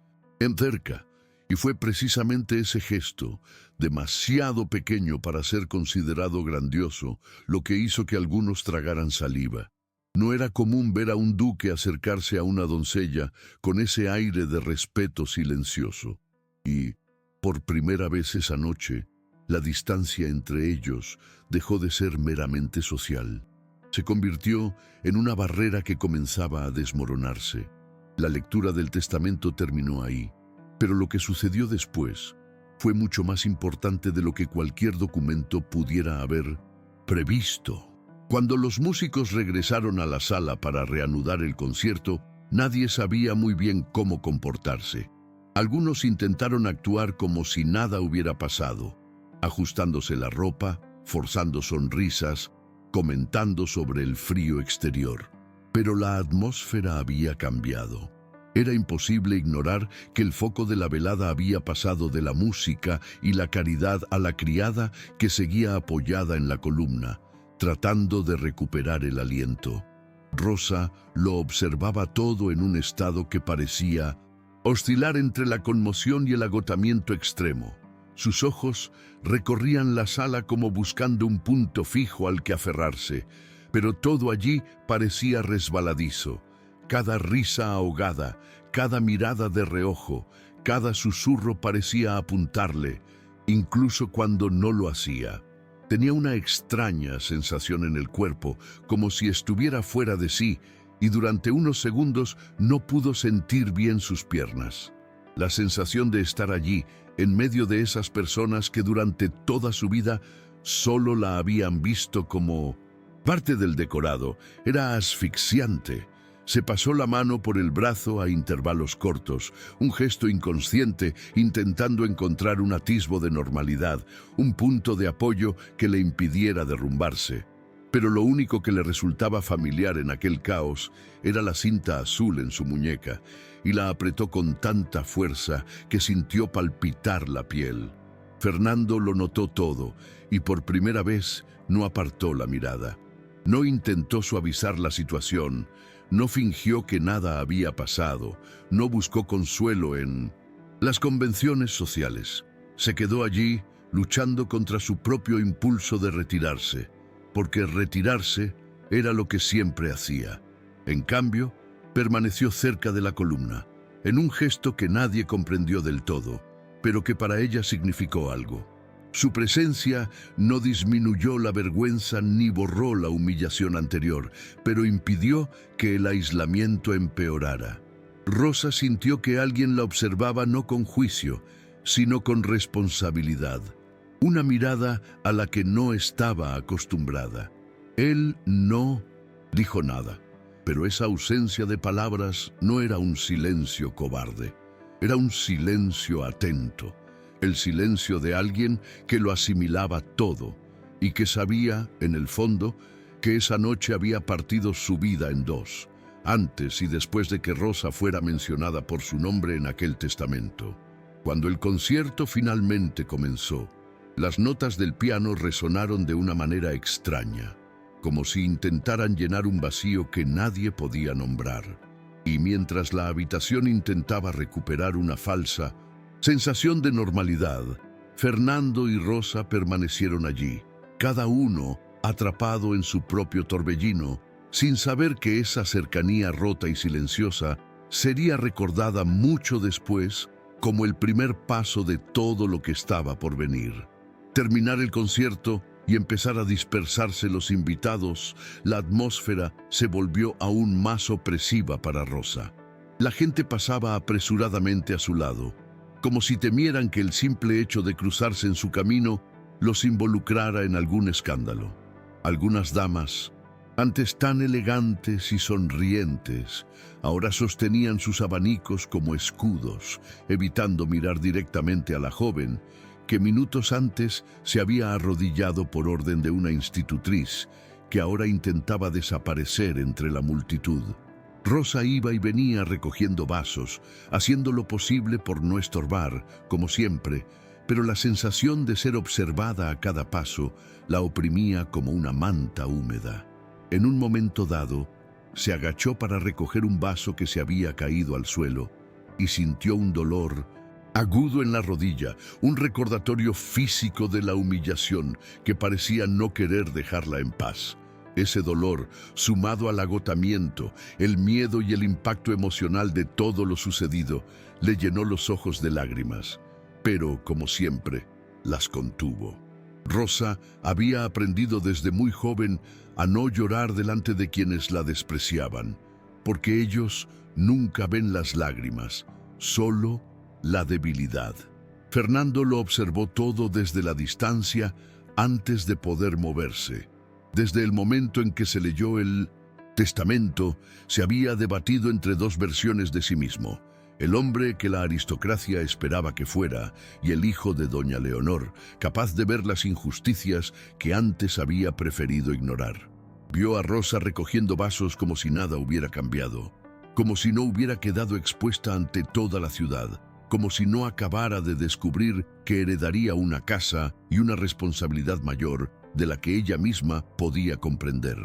cerca, Y fue precisamente ese gesto, demasiado pequeño para ser considerado grandioso, lo que hizo que algunos tragaran saliva. No era común ver a un duque acercarse a una doncella con ese aire de respeto silencioso. Y, por primera vez esa noche, la distancia entre ellos dejó de ser meramente social. Se convirtió en una barrera que comenzaba a desmoronarse. La lectura del testamento terminó ahí, pero lo que sucedió después fue mucho más importante de lo que cualquier documento pudiera haber previsto. Cuando los músicos regresaron a la sala para reanudar el concierto, nadie sabía muy bien cómo comportarse. Algunos intentaron actuar como si nada hubiera pasado, ajustándose la ropa, forzando sonrisas, comentando sobre el frío exterior. Pero la atmósfera había cambiado. Era imposible ignorar que el foco de la velada había pasado de la música y la caridad a la criada que seguía apoyada en la columna, tratando de recuperar el aliento. Rosa lo observaba todo en un estado que parecía oscilar entre la conmoción y el agotamiento extremo. Sus ojos recorrían la sala como buscando un punto fijo al que aferrarse, pero todo allí parecía resbaladizo. Cada risa ahogada, cada mirada de reojo, cada susurro parecía apuntarle, incluso cuando no lo hacía. Tenía una extraña sensación en el cuerpo, como si estuviera fuera de sí, y durante unos segundos no pudo sentir bien sus piernas. La sensación de estar allí, en medio de esas personas que durante toda su vida solo la habían visto como parte del decorado, era asfixiante. Se pasó la mano por el brazo a intervalos cortos, un gesto inconsciente intentando encontrar un atisbo de normalidad, un punto de apoyo que le impidiera derrumbarse. Pero lo único que le resultaba familiar en aquel caos era la cinta azul en su muñeca, y la apretó con tanta fuerza que sintió palpitar la piel. Fernando lo notó todo, y por primera vez no apartó la mirada. No intentó suavizar la situación, no fingió que nada había pasado, no buscó consuelo en las convenciones sociales. Se quedó allí luchando contra su propio impulso de retirarse, porque retirarse era lo que siempre hacía. En cambio, permaneció cerca de la columna, en un gesto que nadie comprendió del todo, pero que para ella significó algo. Su presencia no disminuyó la vergüenza ni borró la humillación anterior, pero impidió que el aislamiento empeorara. Rosa sintió que alguien la observaba no con juicio, sino con responsabilidad. Una mirada a la que no estaba acostumbrada. Él no dijo nada, pero esa ausencia de palabras no era un silencio cobarde, era un silencio atento. El silencio de alguien que lo asimilaba todo y que sabía, en el fondo, que esa noche había partido su vida en dos, antes y después de que Rosa fuera mencionada por su nombre en aquel testamento. Cuando el concierto finalmente comenzó, las notas del piano resonaron de una manera extraña, como si intentaran llenar un vacío que nadie podía nombrar. Y mientras la habitación intentaba recuperar una falsa sensación de normalidad, Fernando y Rosa permanecieron allí, cada uno atrapado en su propio torbellino, sin saber que esa cercanía rota y silenciosa sería recordada mucho después como el primer paso de todo lo que estaba por venir. Terminar el concierto y empezar a dispersarse los invitados, la atmósfera se volvió aún más opresiva para Rosa. La gente pasaba apresuradamente a su lado, como si temieran que el simple hecho de cruzarse en su camino los involucrara en algún escándalo. Algunas damas, antes tan elegantes y sonrientes, ahora sostenían sus abanicos como escudos, evitando mirar directamente a la joven, que minutos antes se había arrodillado por orden de una institutriz, que ahora intentaba desaparecer entre la multitud. Rosa iba y venía recogiendo vasos, haciendo lo posible por no estorbar, como siempre, pero la sensación de ser observada a cada paso la oprimía como una manta húmeda. En un momento dado, se agachó para recoger un vaso que se había caído al suelo y sintió un dolor agudo en la rodilla, un recordatorio físico de la humillación que parecía no querer dejarla en paz. Ese dolor, sumado al agotamiento, el miedo y el impacto emocional de todo lo sucedido, le llenó los ojos de lágrimas. Pero, como siempre, las contuvo. Rosa había aprendido desde muy joven a no llorar delante de quienes la despreciaban, porque ellos nunca ven las lágrimas, solo la debilidad. Fernando lo observó todo desde la distancia antes de poder moverse. Desde el momento en que se leyó el testamento, se había debatido entre dos versiones de sí mismo: el hombre que la aristocracia esperaba que fuera y el hijo de doña Leonor, capaz de ver las injusticias que antes había preferido ignorar. Vio a Rosa recogiendo vasos como si nada hubiera cambiado, como si no hubiera quedado expuesta ante toda la ciudad, como si no acabara de descubrir que heredaría una casa y una responsabilidad mayor de la que ella misma podía comprender.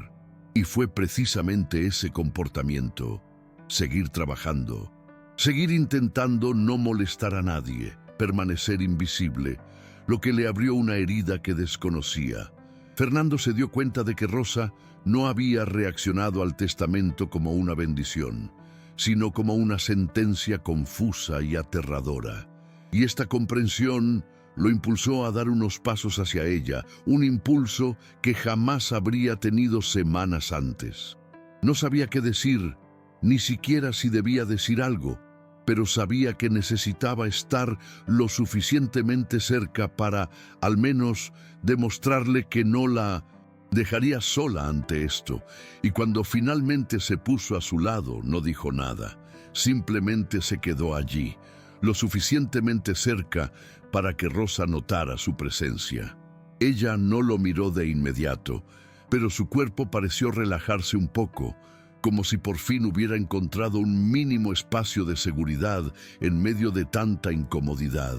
Y fue precisamente ese comportamiento, seguir trabajando, seguir intentando no molestar a nadie, permanecer invisible, lo que le abrió una herida que desconocía. Fernando se dio cuenta de que Rosa no había reaccionado al testamento como una bendición, sino como una sentencia confusa y aterradora. Y esta comprensión lo impulsó a dar unos pasos hacia ella, un impulso que jamás habría tenido semanas antes. No sabía qué decir, ni siquiera si debía decir algo, pero sabía que necesitaba estar lo suficientemente cerca para, al menos, demostrarle que no la dejaría sola ante esto. Y cuando finalmente se puso a su lado, no dijo nada, simplemente se quedó allí, lo suficientemente cerca para que Rosa notara su presencia. Ella no lo miró de inmediato, pero su cuerpo pareció relajarse un poco, como si por fin hubiera encontrado un mínimo espacio de seguridad en medio de tanta incomodidad.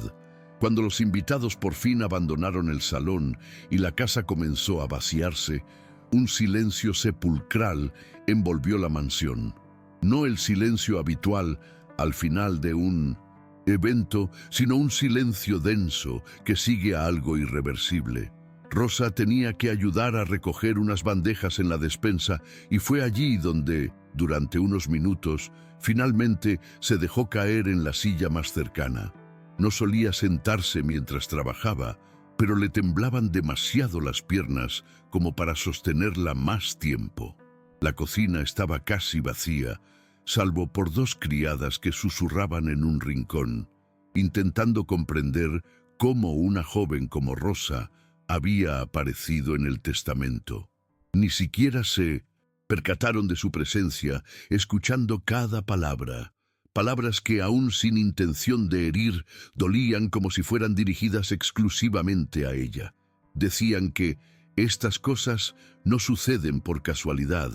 Cuando los invitados por fin abandonaron el salón y la casa comenzó a vaciarse, un silencio sepulcral envolvió la mansión. No el silencio habitual al final de un evento, sino un silencio denso que sigue a algo irreversible. Rosa tenía que ayudar a recoger unas bandejas en la despensa y fue allí donde, durante unos minutos, finalmente se dejó caer en la silla más cercana. No solía sentarse mientras trabajaba, pero le temblaban demasiado las piernas como para sostenerla más tiempo. La cocina estaba casi vacía, salvo por dos criadas que susurraban en un rincón, intentando comprender cómo una joven como Rosa había aparecido en el testamento. Ni siquiera se percataron de su presencia, escuchando cada palabra, palabras que, aún sin intención de herir, dolían como si fueran dirigidas exclusivamente a ella. Decían que estas cosas no suceden por casualidad,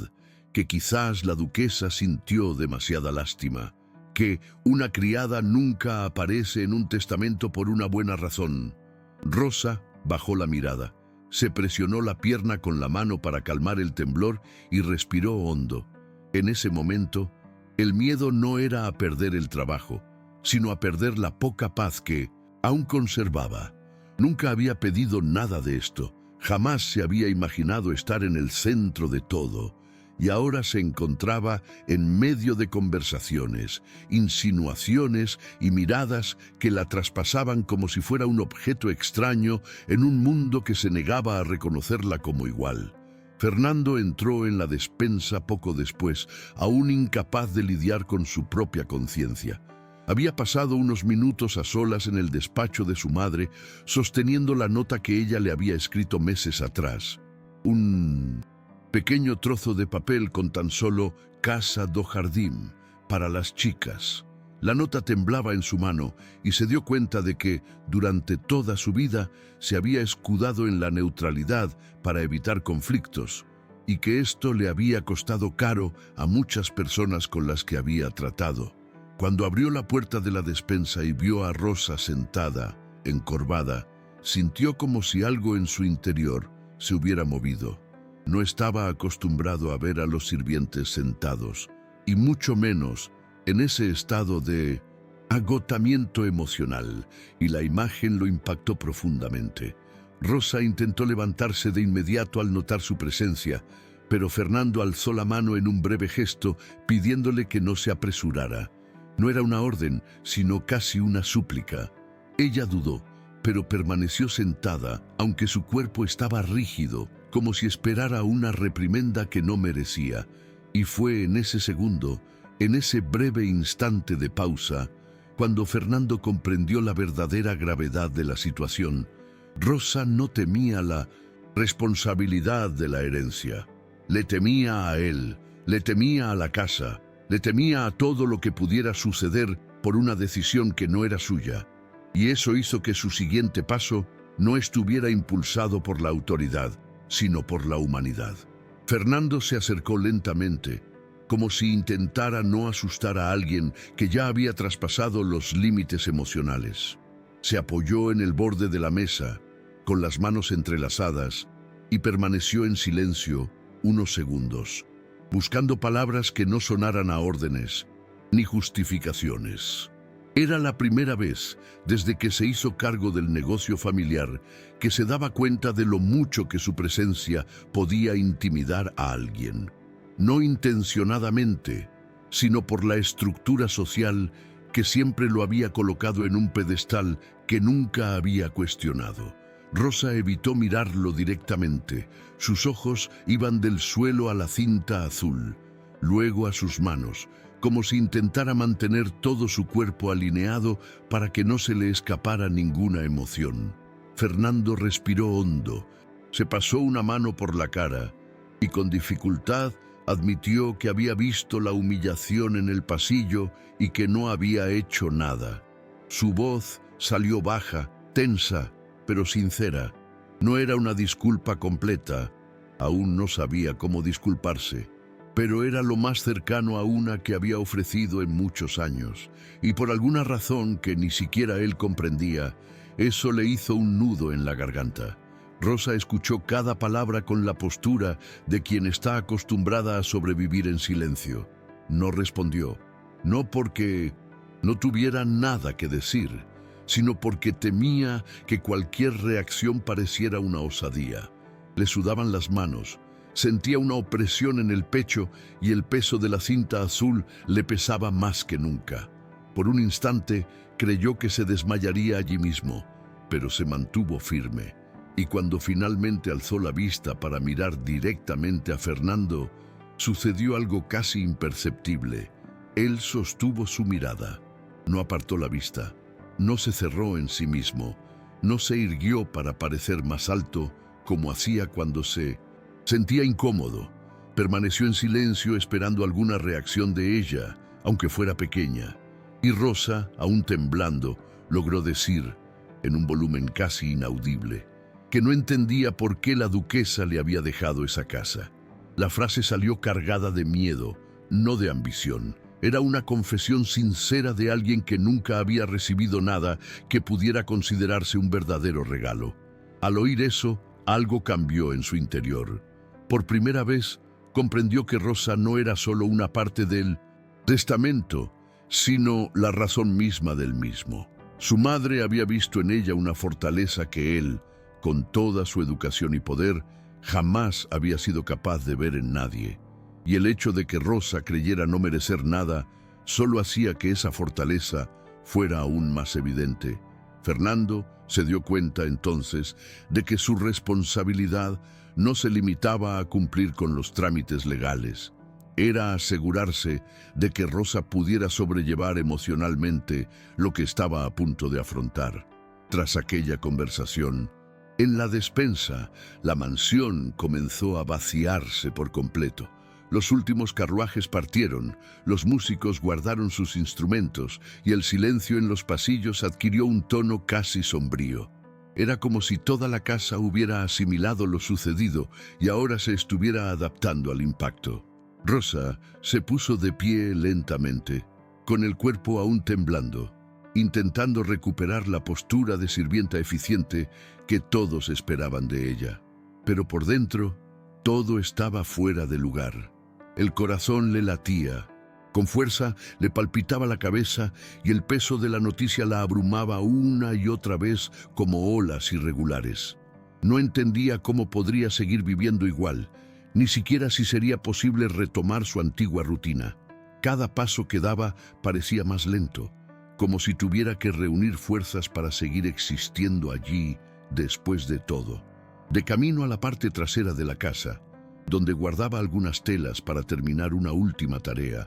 que quizás la duquesa sintió demasiada lástima, que una criada nunca aparece en un testamento por una buena razón. Rosa bajó la mirada, se presionó la pierna con la mano para calmar el temblor y respiró hondo. En ese momento, el miedo no era a perder el trabajo, sino a perder la poca paz que aún conservaba. Nunca había pedido nada de esto, jamás se había imaginado estar en el centro de todo, y ahora se encontraba en medio de conversaciones, insinuaciones y miradas que la traspasaban como si fuera un objeto extraño en un mundo que se negaba a reconocerla como igual. Fernando entró en la despensa poco después, aún incapaz de lidiar con su propia conciencia. Había pasado unos minutos a solas en el despacho de su madre, sosteniendo la nota que ella le había escrito meses atrás. Un pequeño trozo de papel con tan solo «Casa do Jardim» para las chicas. La nota temblaba en su mano y se dio cuenta de que, durante toda su vida, se había escudado en la neutralidad para evitar conflictos, y que esto le había costado caro a muchas personas con las que había tratado. Cuando abrió la puerta de la despensa y vio a Rosa sentada, encorvada, sintió como si algo en su interior se hubiera movido. No estaba acostumbrado a ver a los sirvientes sentados, y mucho menos en ese estado de Agotamiento emocional, y la imagen lo impactó profundamente. Rosa intentó levantarse de inmediato al notar su presencia, pero Fernando alzó la mano en un breve gesto, pidiéndole que no se apresurara. No era una orden, sino casi una súplica. Ella dudó, pero permaneció sentada, aunque su cuerpo estaba rígido, como si esperara una reprimenda que no merecía. Y fue en ese segundo, en ese breve instante de pausa, cuando Fernando comprendió la verdadera gravedad de la situación. Rosa no temía la responsabilidad de la herencia. Le temía a él, le temía a la casa, le temía a todo lo que pudiera suceder por una decisión que no era suya. Y eso hizo que su siguiente paso no estuviera impulsado por la autoridad, sino por la humanidad. Fernando se acercó lentamente, como si intentara no asustar a alguien que ya había traspasado los límites emocionales. Se apoyó en el borde de la mesa, con las manos entrelazadas, y permaneció en silencio unos segundos, buscando palabras que no sonaran a órdenes ni justificaciones. Era la primera vez, desde que se hizo cargo del negocio familiar, que se daba cuenta de lo mucho que su presencia podía intimidar a alguien. No intencionadamente, sino por la estructura social que siempre lo había colocado en un pedestal que nunca había cuestionado. Rosa evitó mirarlo directamente. Sus ojos iban del suelo a la cinta azul, luego a sus manos, como si intentara mantener todo su cuerpo alineado para que no se le escapara ninguna emoción. Fernando respiró hondo, se pasó una mano por la cara y con dificultad admitió que había visto la humillación en el pasillo y que no había hecho nada. Su voz salió baja, tensa, pero sincera. No era una disculpa completa, aún no sabía cómo disculparse, pero era lo más cercano a una que había ofrecido en muchos años, y por alguna razón que ni siquiera él comprendía, eso le hizo un nudo en la garganta. Rosa escuchó cada palabra con la postura de quien está acostumbrada a sobrevivir en silencio. No respondió, no porque no tuviera nada que decir, sino porque temía que cualquier reacción pareciera una osadía. Le sudaban las manos, sentía una opresión en el pecho y el peso de la cinta azul le pesaba más que nunca. Por un instante creyó que se desmayaría allí mismo, pero se mantuvo firme. Y cuando finalmente alzó la vista para mirar directamente a Fernando, sucedió algo casi imperceptible. Él sostuvo su mirada, no apartó la vista, no se cerró en sí mismo, no se irguió para parecer más alto como hacía cuando se sentía incómodo. Permaneció en silencio esperando alguna reacción de ella, aunque fuera pequeña. Y Rosa, aún temblando, logró decir, en un volumen casi inaudible, que no entendía por qué la duquesa le había dejado esa casa. La frase salió cargada de miedo, no de ambición. Era una confesión sincera de alguien que nunca había recibido nada que pudiera considerarse un verdadero regalo. Al oír eso, algo cambió en su interior. Por primera vez, comprendió que Rosa no era solo una parte del testamento, sino la razón misma del mismo. Su madre había visto en ella una fortaleza que él, con toda su educación y poder, jamás había sido capaz de ver en nadie. Y el hecho de que Rosa creyera no merecer nada solo hacía que esa fortaleza fuera aún más evidente. Fernando se dio cuenta entonces de que su responsabilidad no se limitaba a cumplir con los trámites legales. Era asegurarse de que Rosa pudiera sobrellevar emocionalmente lo que estaba a punto de afrontar. Tras aquella conversación, en la despensa, la mansión comenzó a vaciarse por completo. Los últimos carruajes partieron, los músicos guardaron sus instrumentos y el silencio en los pasillos adquirió un tono casi sombrío. Era como si toda la casa hubiera asimilado lo sucedido y ahora se estuviera adaptando al impacto. Rosa se puso de pie lentamente, con el cuerpo aún temblando, intentando recuperar la postura de sirvienta eficiente que todos esperaban de ella. Pero por dentro, todo estaba fuera de lugar. El corazón le latía, Con fuerza le palpitaba la cabeza y el peso de la noticia la abrumaba una y otra vez como olas irregulares. No entendía cómo podría seguir viviendo igual, ni siquiera si sería posible retomar su antigua rutina. Cada paso que daba parecía más lento, como si tuviera que reunir fuerzas para seguir existiendo allí después de todo. De camino a la parte trasera de la casa, donde guardaba algunas telas para terminar una última tarea,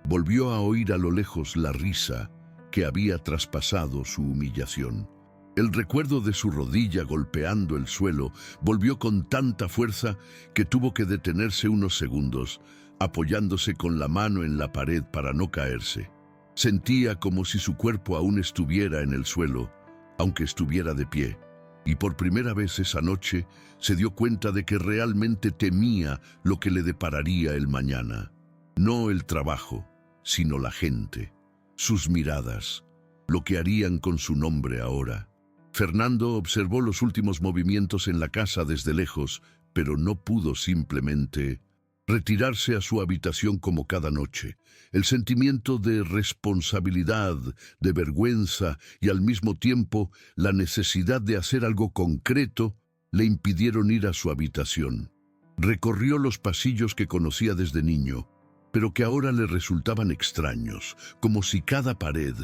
volvió a oír a lo lejos la risa que había traspasado su humillación. El recuerdo de su rodilla golpeando el suelo volvió con tanta fuerza que tuvo que detenerse unos segundos, apoyándose con la mano en la pared para no caerse. Sentía como si su cuerpo aún estuviera en el suelo, aunque estuviera de pie, y por primera vez esa noche se dio cuenta de que realmente temía lo que le depararía el mañana. No el trabajo, sino la gente, sus miradas, lo que harían con su nombre ahora. Fernando observó los últimos movimientos en la casa desde lejos, pero no pudo simplemente retirarse a su habitación como cada noche. El sentimiento de responsabilidad, de vergüenza y al mismo tiempo la necesidad de hacer algo concreto le impidieron ir a su habitación. Recorrió los pasillos que conocía desde niño, pero que ahora le resultaban extraños, como si cada pared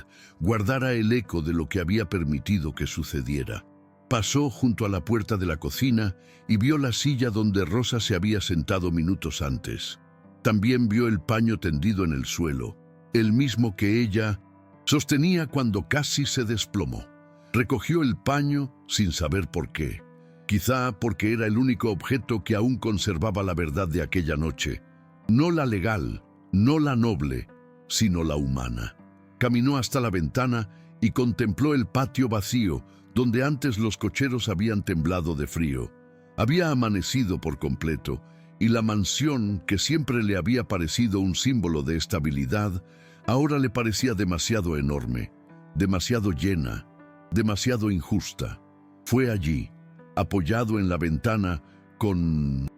guardara el eco de lo que había permitido que sucediera. Pasó junto a la puerta de la cocina y vio la silla donde Rosa se había sentado minutos antes. También vio el paño tendido en el suelo, el mismo que ella sostenía cuando casi se desplomó. Recogió el paño sin saber por qué. Quizá porque era el único objeto que aún conservaba la verdad de aquella noche. No la legal, no la noble, sino la humana. Caminó hasta la ventana y contempló el patio vacío, donde antes los cocheros habían temblado de frío. Había amanecido por completo, y la mansión, que siempre le había parecido un símbolo de estabilidad, ahora le parecía demasiado enorme, demasiado llena, demasiado injusta. Fue allí, apoyado en la ventana, con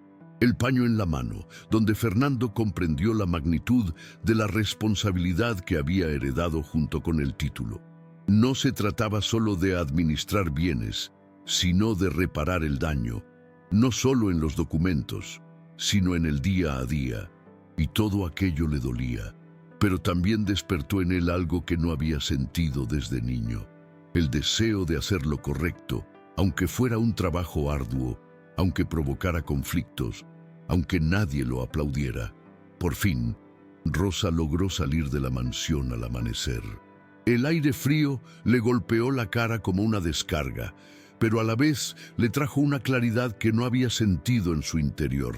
el paño en la mano, donde Fernando comprendió la magnitud de la responsabilidad que había heredado junto con el título. No se trataba solo de administrar bienes, sino de reparar el daño, no solo en los documentos, sino en el día a día, y todo aquello le dolía, pero también despertó en él algo que no había sentido desde niño, el deseo de hacer lo correcto, aunque fuera un trabajo arduo, aunque provocara conflictos, aunque nadie lo aplaudiera. Por fin, Rosa logró salir de la mansión al amanecer. El aire frío le golpeó la cara como una descarga, pero a la vez le trajo una claridad que no había sentido en su interior.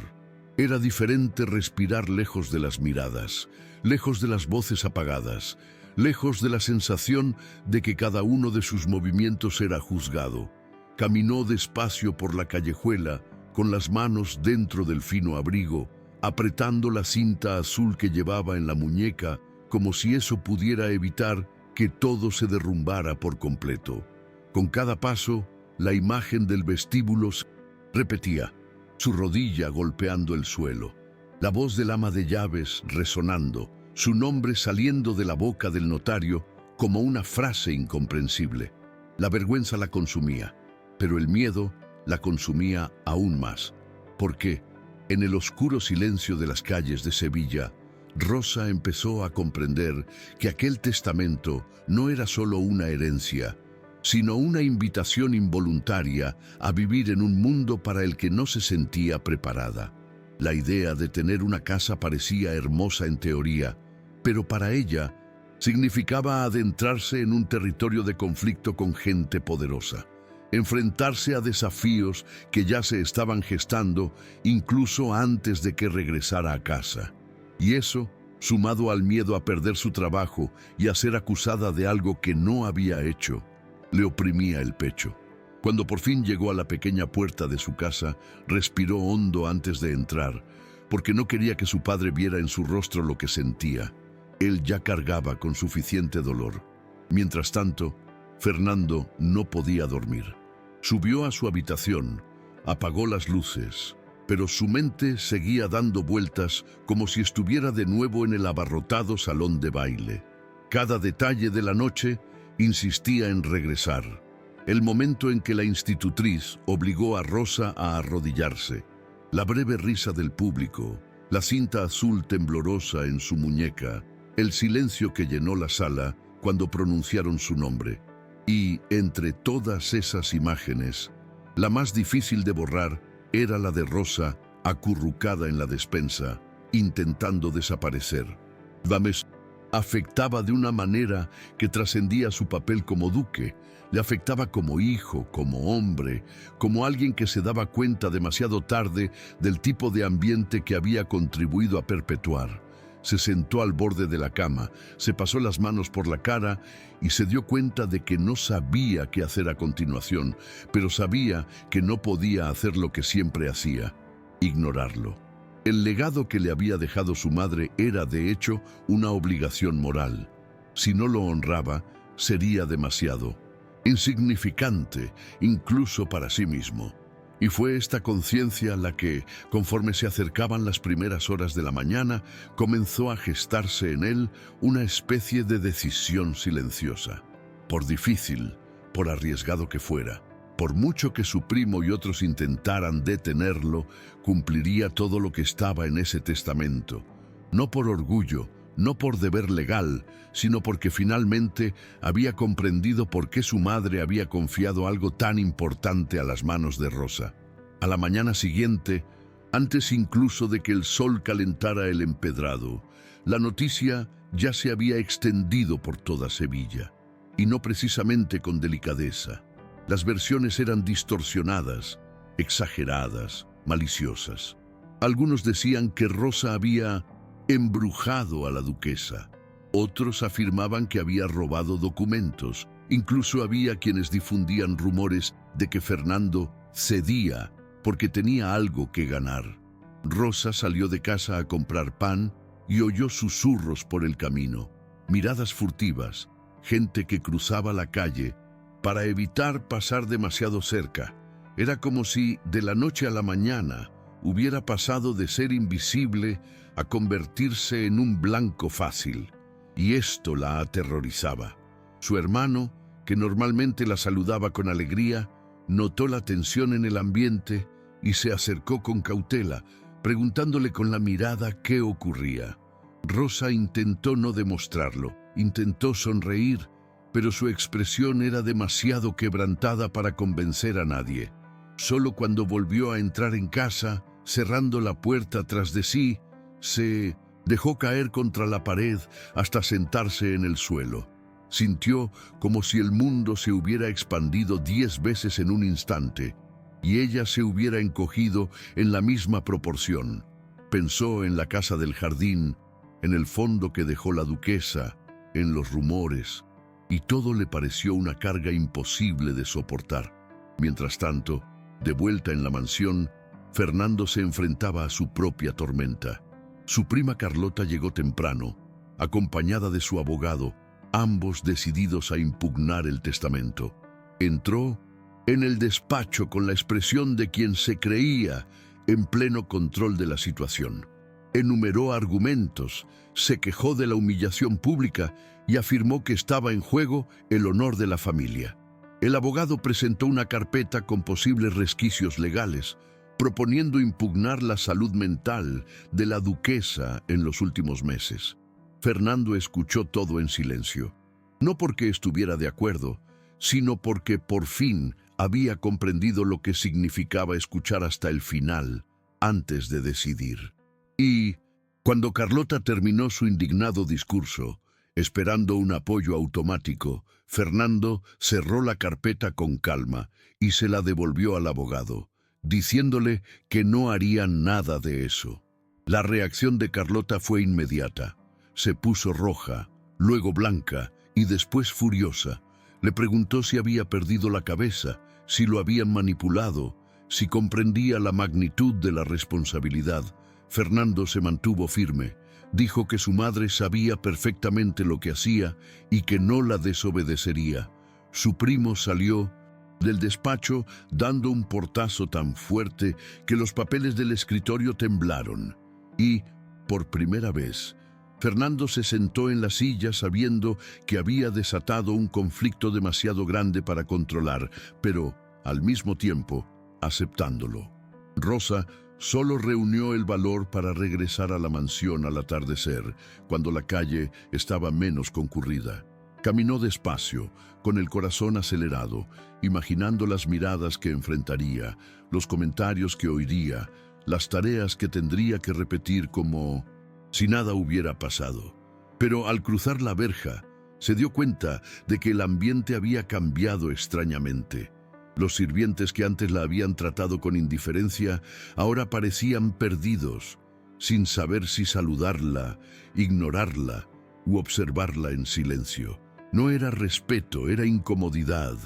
Era diferente respirar lejos de las miradas, lejos de las voces apagadas, lejos de la sensación de que cada uno de sus movimientos era juzgado. Caminó despacio por la callejuela, con las manos dentro del fino abrigo, apretando la cinta azul que llevaba en la muñeca, como si eso pudiera evitar que todo se derrumbara por completo. Con cada paso, la imagen del vestíbulo se repetía, su rodilla golpeando el suelo, la voz del ama de llaves resonando, su nombre saliendo de la boca del notario como una frase incomprensible. La vergüenza la consumía, pero el miedo la consumía aún más, porque, en el oscuro silencio de las calles de Sevilla, Rosa empezó a comprender que aquel testamento no era solo una herencia, sino una invitación involuntaria a vivir en un mundo para el que no se sentía preparada. La idea de tener una casa parecía hermosa en teoría, pero para ella significaba adentrarse en un territorio de conflicto con gente poderosa, enfrentarse a desafíos que ya se estaban gestando incluso antes de que regresara a casa. Y eso, sumado al miedo a perder su trabajo y a ser acusada de algo que no había hecho, le oprimía el pecho. Cuando por fin llegó a la pequeña puerta de su casa, respiró hondo antes de entrar, porque no quería que su padre viera en su rostro lo que sentía. Él ya cargaba con suficiente dolor. Mientras tanto, Fernando no podía dormir. Subió a su habitación, apagó las luces, pero su mente seguía dando vueltas como si estuviera de nuevo en el abarrotado salón de baile. Cada detalle de la noche insistía en regresar. El momento en que la institutriz obligó a Rosa a arrodillarse, la breve risa del público, la cinta azul temblorosa en su muñeca, el silencio que llenó la sala cuando pronunciaron su nombre. Y, entre todas esas imágenes, la más difícil de borrar era la de Rosa acurrucada en la despensa, intentando desaparecer. Dames afectaba de una manera que trascendía su papel como duque. Le afectaba como hijo, como hombre, como alguien que se daba cuenta demasiado tarde del tipo de ambiente que había contribuido a perpetuar. Se sentó al borde de la cama, se pasó las manos por la cara y se dio cuenta de que no sabía qué hacer a continuación, pero sabía que no podía hacer lo que siempre hacía: ignorarlo. El legado que le había dejado su madre era, de hecho, una obligación moral. Si no lo honraba, sería demasiado insignificante, incluso para sí mismo. Y fue esta conciencia la que, conforme se acercaban las primeras horas de la mañana, comenzó a gestarse en él una especie de decisión silenciosa. Por difícil, por arriesgado que fuera, por mucho que su primo y otros intentaran detenerlo, cumpliría todo lo que estaba en ese testamento. No por orgullo, no por deber legal, sino porque finalmente había comprendido por qué su madre había confiado algo tan importante a las manos de Rosa. A la mañana siguiente, antes incluso de que el sol calentara el empedrado, la noticia ya se había extendido por toda Sevilla, y no precisamente con delicadeza. Las versiones eran distorsionadas, exageradas, maliciosas. Algunos decían que Rosa había embrujado a la duquesa. Otros afirmaban que había robado documentos. Incluso había quienes difundían rumores de que Fernando cedía porque tenía algo que ganar. Rosa salió de casa a comprar pan y oyó susurros por el camino, miradas furtivas, gente que cruzaba la calle para evitar pasar demasiado cerca. Era como si, de la noche a la mañana, hubiera pasado de ser invisible a convertirse en un blanco fácil, y esto la aterrorizaba. Su hermano, que normalmente la saludaba con alegría, notó la tensión en el ambiente y se acercó con cautela, preguntándole con la mirada qué ocurría. Rosa intentó no demostrarlo, intentó sonreír, pero su expresión era demasiado quebrantada para convencer a nadie. Solo cuando volvió a entrar en casa, cerrando la puerta tras de sí, se dejó caer contra la pared hasta sentarse en el suelo. Sintió como si el mundo se hubiera expandido 10 veces en un instante, y ella se hubiera encogido en la misma proporción. Pensó en la casa del jardín, en el fondo que dejó la duquesa, en los rumores, y todo le pareció una carga imposible de soportar. Mientras tanto, de vuelta en la mansión, Fernando se enfrentaba a su propia tormenta. Su prima Carlota llegó temprano, acompañada de su abogado, ambos decididos a impugnar el testamento. Entró en el despacho con la expresión de quien se creía en pleno control de la situación. Enumeró argumentos, se quejó de la humillación pública y afirmó que estaba en juego el honor de la familia. El abogado presentó una carpeta con posibles resquicios legales, proponiendo impugnar la salud mental de la duquesa en los últimos meses. Fernando escuchó todo en silencio, no porque estuviera de acuerdo, sino porque por fin había comprendido lo que significaba escuchar hasta el final, antes de decidir. Y, cuando Carlota terminó su indignado discurso, esperando un apoyo automático, Fernando cerró la carpeta con calma y se la devolvió al abogado, diciéndole que no haría nada de eso. La reacción de Carlota fue inmediata. Se puso roja, luego blanca y después furiosa. Le preguntó si había perdido la cabeza, si lo habían manipulado, si comprendía la magnitud de la responsabilidad. Fernando se mantuvo firme. Dijo que su madre sabía perfectamente lo que hacía y que no la desobedecería. Su primo salió del despacho, dando un portazo tan fuerte que los papeles del escritorio temblaron. Y, por primera vez, Fernando se sentó en la silla sabiendo que había desatado un conflicto demasiado grande para controlar, pero, al mismo tiempo, aceptándolo. Rosa solo reunió el valor para regresar a la mansión al atardecer, cuando la calle estaba menos concurrida. Caminó despacio, con el corazón acelerado, imaginando las miradas que enfrentaría, los comentarios que oiría, las tareas que tendría que repetir como si nada hubiera pasado. Pero al cruzar la verja, se dio cuenta de que el ambiente había cambiado extrañamente. Los sirvientes que antes la habían tratado con indiferencia ahora parecían perdidos, sin saber si saludarla, ignorarla u observarla en silencio. No era respeto, era incomodidad.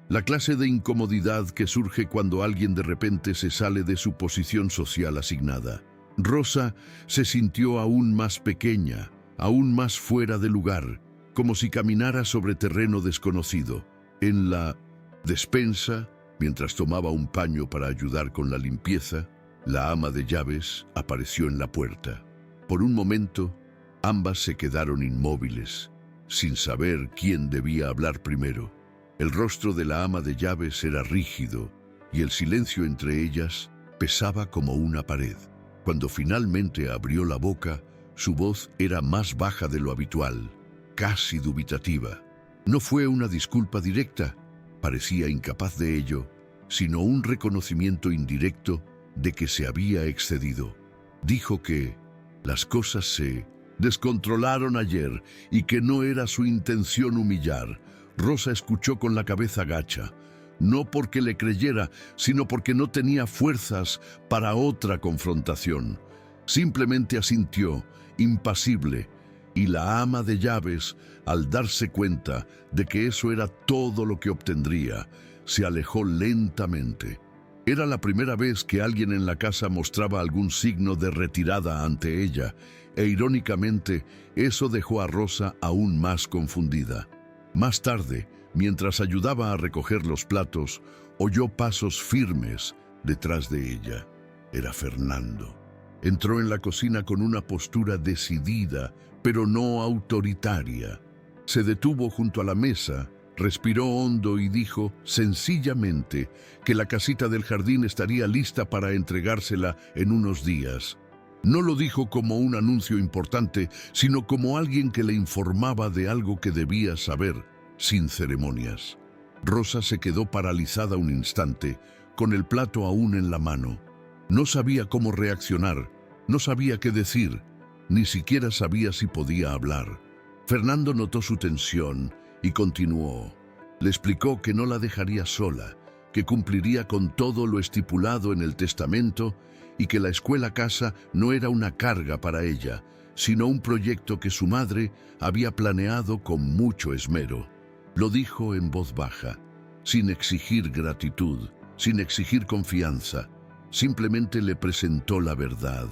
La clase de incomodidad que surge cuando alguien de repente se sale de su posición social asignada. Rosa se sintió aún más pequeña, aún más fuera de lugar, como si caminara sobre terreno desconocido. En la despensa, mientras tomaba un paño para ayudar con la limpieza, la ama de llaves apareció en la puerta. Por un momento, ambas se quedaron inmóviles, sin saber quién debía hablar primero. El rostro de la ama de llaves era rígido y el silencio entre ellas pesaba como una pared. Cuando finalmente abrió la boca, su voz era más baja de lo habitual, casi dubitativa. No fue una disculpa directa, parecía incapaz de ello, sino un reconocimiento indirecto de que se había excedido. Dijo que las cosas se descontrolaron ayer y que no era su intención humillar. Rosa escuchó con la cabeza gacha, no porque le creyera, sino porque no tenía fuerzas para otra confrontación. Simplemente asintió, impasible, y la ama de llaves, al darse cuenta de que eso era todo lo que obtendría, se alejó lentamente. Era la primera vez que alguien en la casa mostraba algún signo de retirada ante ella, e irónicamente, eso dejó a Rosa aún más confundida. Más tarde, mientras ayudaba a recoger los platos, oyó pasos firmes detrás de ella. Era Fernando. Entró en la cocina con una postura decidida, pero no autoritaria. Se detuvo junto a la mesa, respiró hondo y dijo sencillamente que la casita del jardín estaría lista para entregársela en unos días. No lo dijo como un anuncio importante, sino como alguien que le informaba de algo que debía saber, sin ceremonias. Rosa se quedó paralizada un instante, con el plato aún en la mano. No sabía cómo reaccionar, no sabía qué decir, ni siquiera sabía si podía hablar. Fernando notó su tensión y continuó. Le explicó que no la dejaría sola, que cumpliría con todo lo estipulado en el testamento y que la escuela-casa no era una carga para ella, sino un proyecto que su madre había planeado con mucho esmero. Lo dijo en voz baja, sin exigir gratitud, sin exigir confianza. Simplemente le presentó la verdad.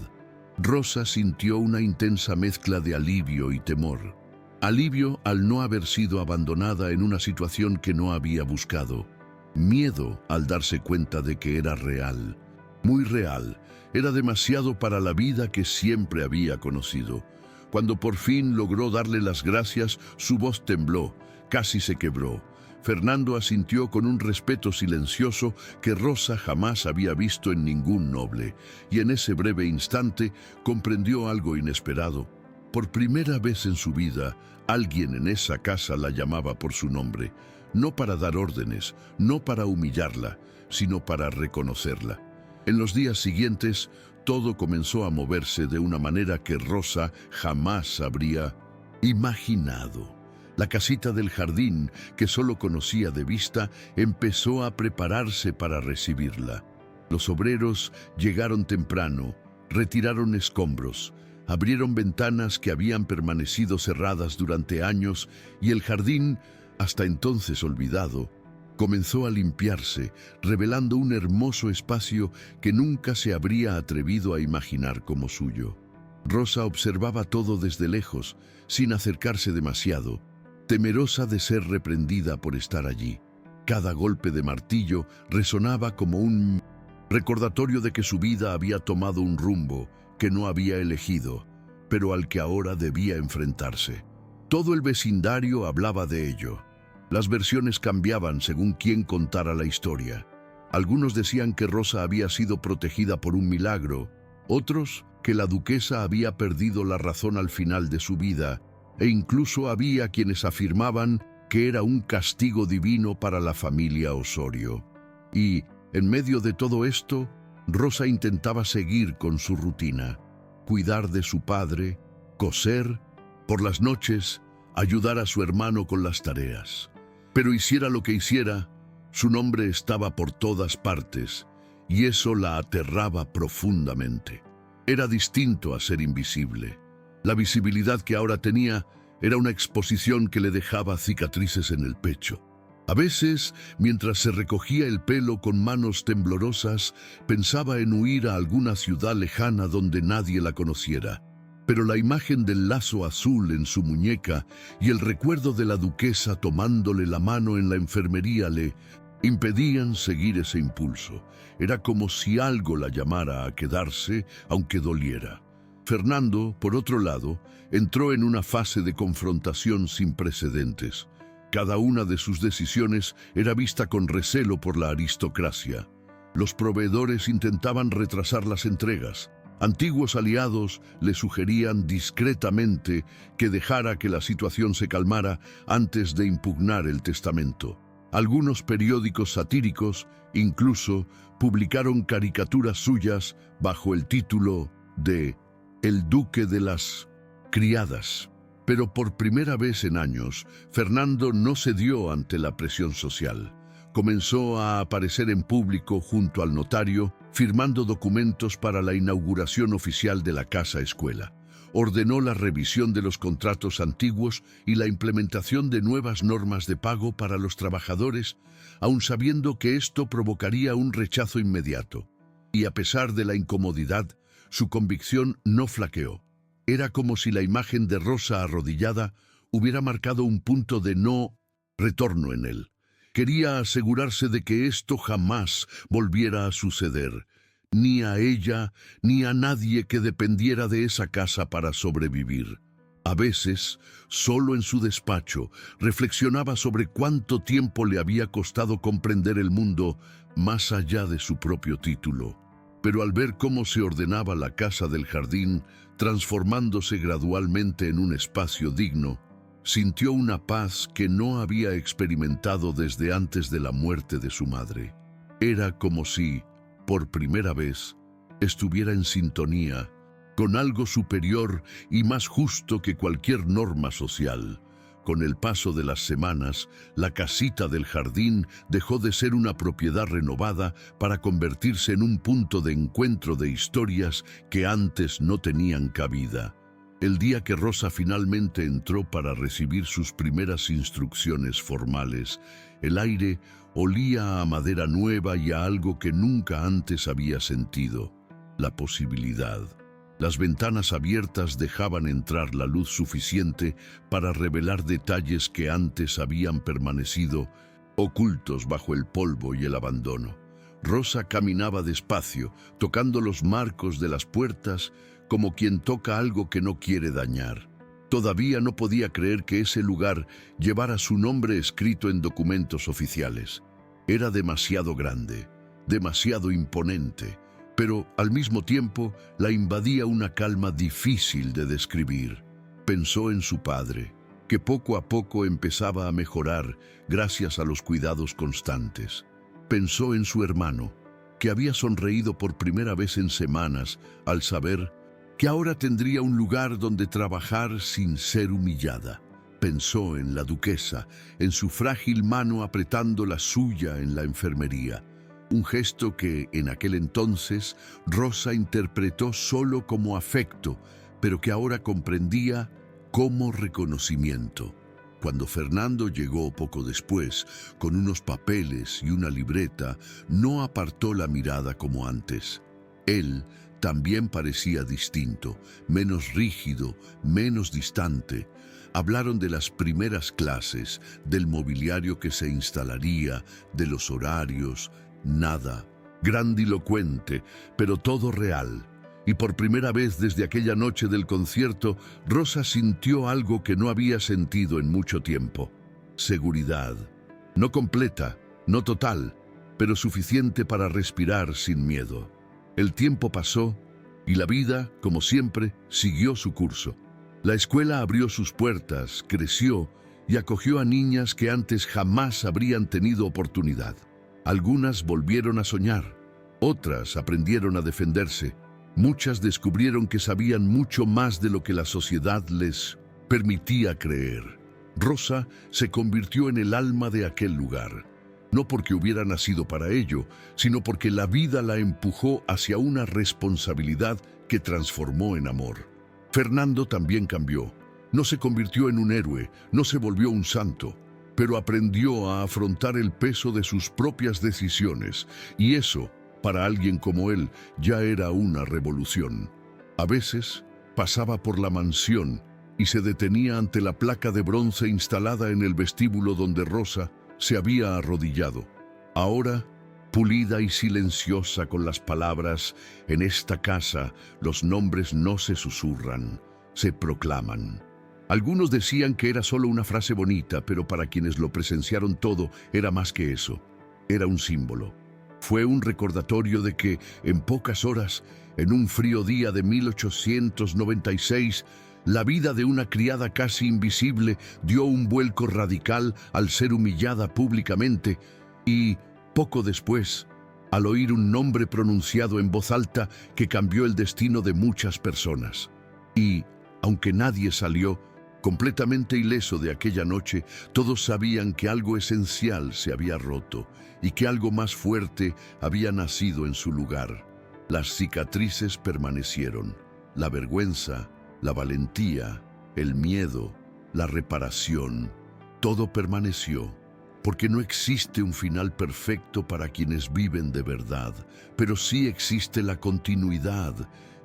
Rosa sintió una intensa mezcla de alivio y temor. Alivio al no haber sido abandonada en una situación que no había buscado. Miedo al darse cuenta de que era real. Muy real. Era demasiado para la vida que siempre había conocido. Cuando por fin logró darle las gracias, su voz tembló, casi se quebró. Fernando asintió con un respeto silencioso que Rosa jamás había visto en ningún noble, y en ese breve instante comprendió algo inesperado. Por primera vez en su vida, alguien en esa casa la llamaba por su nombre, no para dar órdenes, no para humillarla, sino para reconocerla. En los días siguientes, todo comenzó a moverse de una manera que Rosa jamás habría imaginado. La casita del jardín, que solo conocía de vista, empezó a prepararse para recibirla. Los obreros llegaron temprano, retiraron escombros, abrieron ventanas que habían permanecido cerradas durante años y el jardín, hasta entonces olvidado, comenzó a limpiarse, revelando un hermoso espacio que nunca se habría atrevido a imaginar como suyo. Rosa observaba todo desde lejos, sin acercarse demasiado, temerosa de ser reprendida por estar allí. Cada golpe de martillo resonaba como un recordatorio de que su vida había tomado un rumbo que no había elegido, pero al que ahora debía enfrentarse. Todo el vecindario hablaba de ello. Las versiones cambiaban según quien contara la historia. Algunos decían que Rosa había sido protegida por un milagro, otros que la duquesa había perdido la razón al final de su vida, e incluso había quienes afirmaban que era un castigo divino para la familia Osorio. Y, en medio de todo esto, Rosa intentaba seguir con su rutina, cuidar de su padre, coser, por las noches, ayudar a su hermano con las tareas. Pero hiciera lo que hiciera, su nombre estaba por todas partes, y eso la aterraba profundamente. Era distinto a ser invisible. La visibilidad que ahora tenía era una exposición que le dejaba cicatrices en el pecho. A veces, mientras se recogía el pelo con manos temblorosas, pensaba en huir a alguna ciudad lejana donde nadie la conociera. Pero la imagen del lazo azul en su muñeca y el recuerdo de la duquesa tomándole la mano en la enfermería le impedían seguir ese impulso. Era como si algo la llamara a quedarse, aunque doliera. Fernando, por otro lado, entró en una fase de confrontación sin precedentes. Cada una de sus decisiones era vista con recelo por la aristocracia. Los proveedores intentaban retrasar las entregas. Antiguos aliados le sugerían discretamente que dejara que la situación se calmara antes de impugnar el testamento. Algunos periódicos satíricos incluso publicaron caricaturas suyas bajo el título de El Duque de las Criadas. Pero por primera vez en años, Fernando no cedió ante la presión social. Comenzó a aparecer en público junto al notario, firmando documentos para la inauguración oficial de la casa escuela. Ordenó la revisión de los contratos antiguos y la implementación de nuevas normas de pago para los trabajadores, aun sabiendo que esto provocaría un rechazo inmediato. Y a pesar de la incomodidad, su convicción no flaqueó. Era como si la imagen de Rosa arrodillada hubiera marcado un punto de no retorno en él. Quería asegurarse de que esto jamás volviera a suceder, ni a ella ni a nadie que dependiera de esa casa para sobrevivir. A veces, solo en su despacho, reflexionaba sobre cuánto tiempo le había costado comprender el mundo más allá de su propio título. Pero al ver cómo se ordenaba la casa del jardín, transformándose gradualmente en un espacio digno, sintió una paz que no había experimentado desde antes de la muerte de su madre. Era como si, por primera vez, estuviera en sintonía con algo superior y más justo que cualquier norma social. Con el paso de las semanas, la casita del jardín dejó de ser una propiedad renovada para convertirse en un punto de encuentro de historias que antes no tenían cabida. El día que Rosa finalmente entró para recibir sus primeras instrucciones formales, el aire olía a madera nueva y a algo que nunca antes había sentido: la posibilidad. Las ventanas abiertas dejaban entrar la luz suficiente para revelar detalles que antes habían permanecido ocultos bajo el polvo y el abandono. Rosa caminaba despacio, tocando los marcos de las puertas como quien toca algo que no quiere dañar. Todavía no podía creer que ese lugar llevara su nombre escrito en documentos oficiales. Era demasiado grande, demasiado imponente, pero al mismo tiempo la invadía una calma difícil de describir. Pensó en su padre, que poco a poco empezaba a mejorar gracias a los cuidados constantes. Pensó en su hermano, que había sonreído por primera vez en semanas al saber que ahora tendría un lugar donde trabajar sin ser humillada. Pensó en la duquesa, en su frágil mano apretando la suya en la enfermería. Un gesto que, en aquel entonces, Rosa interpretó solo como afecto, pero que ahora comprendía como reconocimiento. Cuando Fernando llegó poco después, con unos papeles y una libreta, no apartó la mirada como antes. Él también parecía distinto, menos rígido, menos distante. Hablaron de las primeras clases, del mobiliario que se instalaría, de los horarios, nada. Grandilocuente, pero todo real. Y por primera vez desde aquella noche del concierto, Rosa sintió algo que no había sentido en mucho tiempo. Seguridad. No completa, no total, pero suficiente para respirar sin miedo. El tiempo pasó y la vida, como siempre, siguió su curso. La escuela abrió sus puertas, creció y acogió a niñas que antes jamás habrían tenido oportunidad. Algunas volvieron a soñar, otras aprendieron a defenderse, muchas descubrieron que sabían mucho más de lo que la sociedad les permitía creer. Rosa se convirtió en el alma de aquel lugar, no porque hubiera nacido para ello, sino porque la vida la empujó hacia una responsabilidad que transformó en amor. Fernando también cambió. No se convirtió en un héroe, no se volvió un santo, pero aprendió a afrontar el peso de sus propias decisiones, y eso, para alguien como él, ya era una revolución. A veces, pasaba por la mansión y se detenía ante la placa de bronce instalada en el vestíbulo donde Rosa se había arrodillado. Ahora, pulida y silenciosa con las palabras, en esta casa los nombres no se susurran, se proclaman. Algunos decían que era solo una frase bonita, pero para quienes lo presenciaron todo, era más que eso. Era un símbolo. Fue un recordatorio de que, en pocas horas, en un frío día de 1896, la vida de una criada casi invisible dio un vuelco radical al ser humillada públicamente y, poco después, al oír un nombre pronunciado en voz alta que cambió el destino de muchas personas. Y, aunque nadie salió completamente ileso de aquella noche, todos sabían que algo esencial se había roto y que algo más fuerte había nacido en su lugar. Las cicatrices permanecieron, la vergüenza, la valentía, el miedo, la reparación, todo permaneció. Porque no existe un final perfecto para quienes viven de verdad, pero sí existe la continuidad,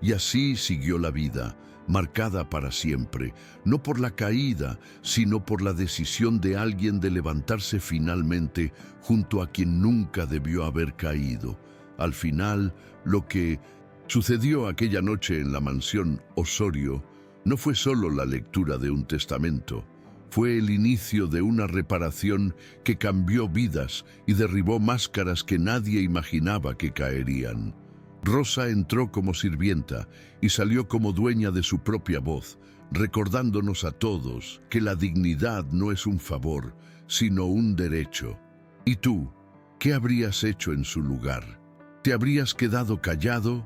y así siguió la vida, marcada para siempre, no por la caída, sino por la decisión de alguien de levantarse finalmente junto a quien nunca debió haber caído. Al final, lo que sucedió aquella noche en la mansión Osorio no fue solo la lectura de un testamento. Fue el inicio de una reparación que cambió vidas y derribó máscaras que nadie imaginaba que caerían. Rosa entró como sirvienta y salió como dueña de su propia voz, recordándonos a todos que la dignidad no es un favor, sino un derecho. ¿Y tú, qué habrías hecho en su lugar? ¿Te habrías quedado callado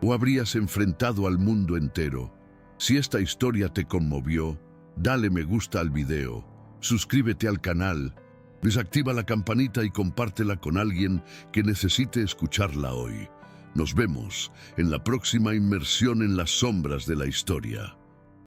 o habrías enfrentado al mundo entero? Si esta historia te conmovió, dale me gusta al video, suscríbete al canal, desactiva la campanita y compártela con alguien que necesite escucharla hoy. Nos vemos en la próxima inmersión en las sombras de la historia.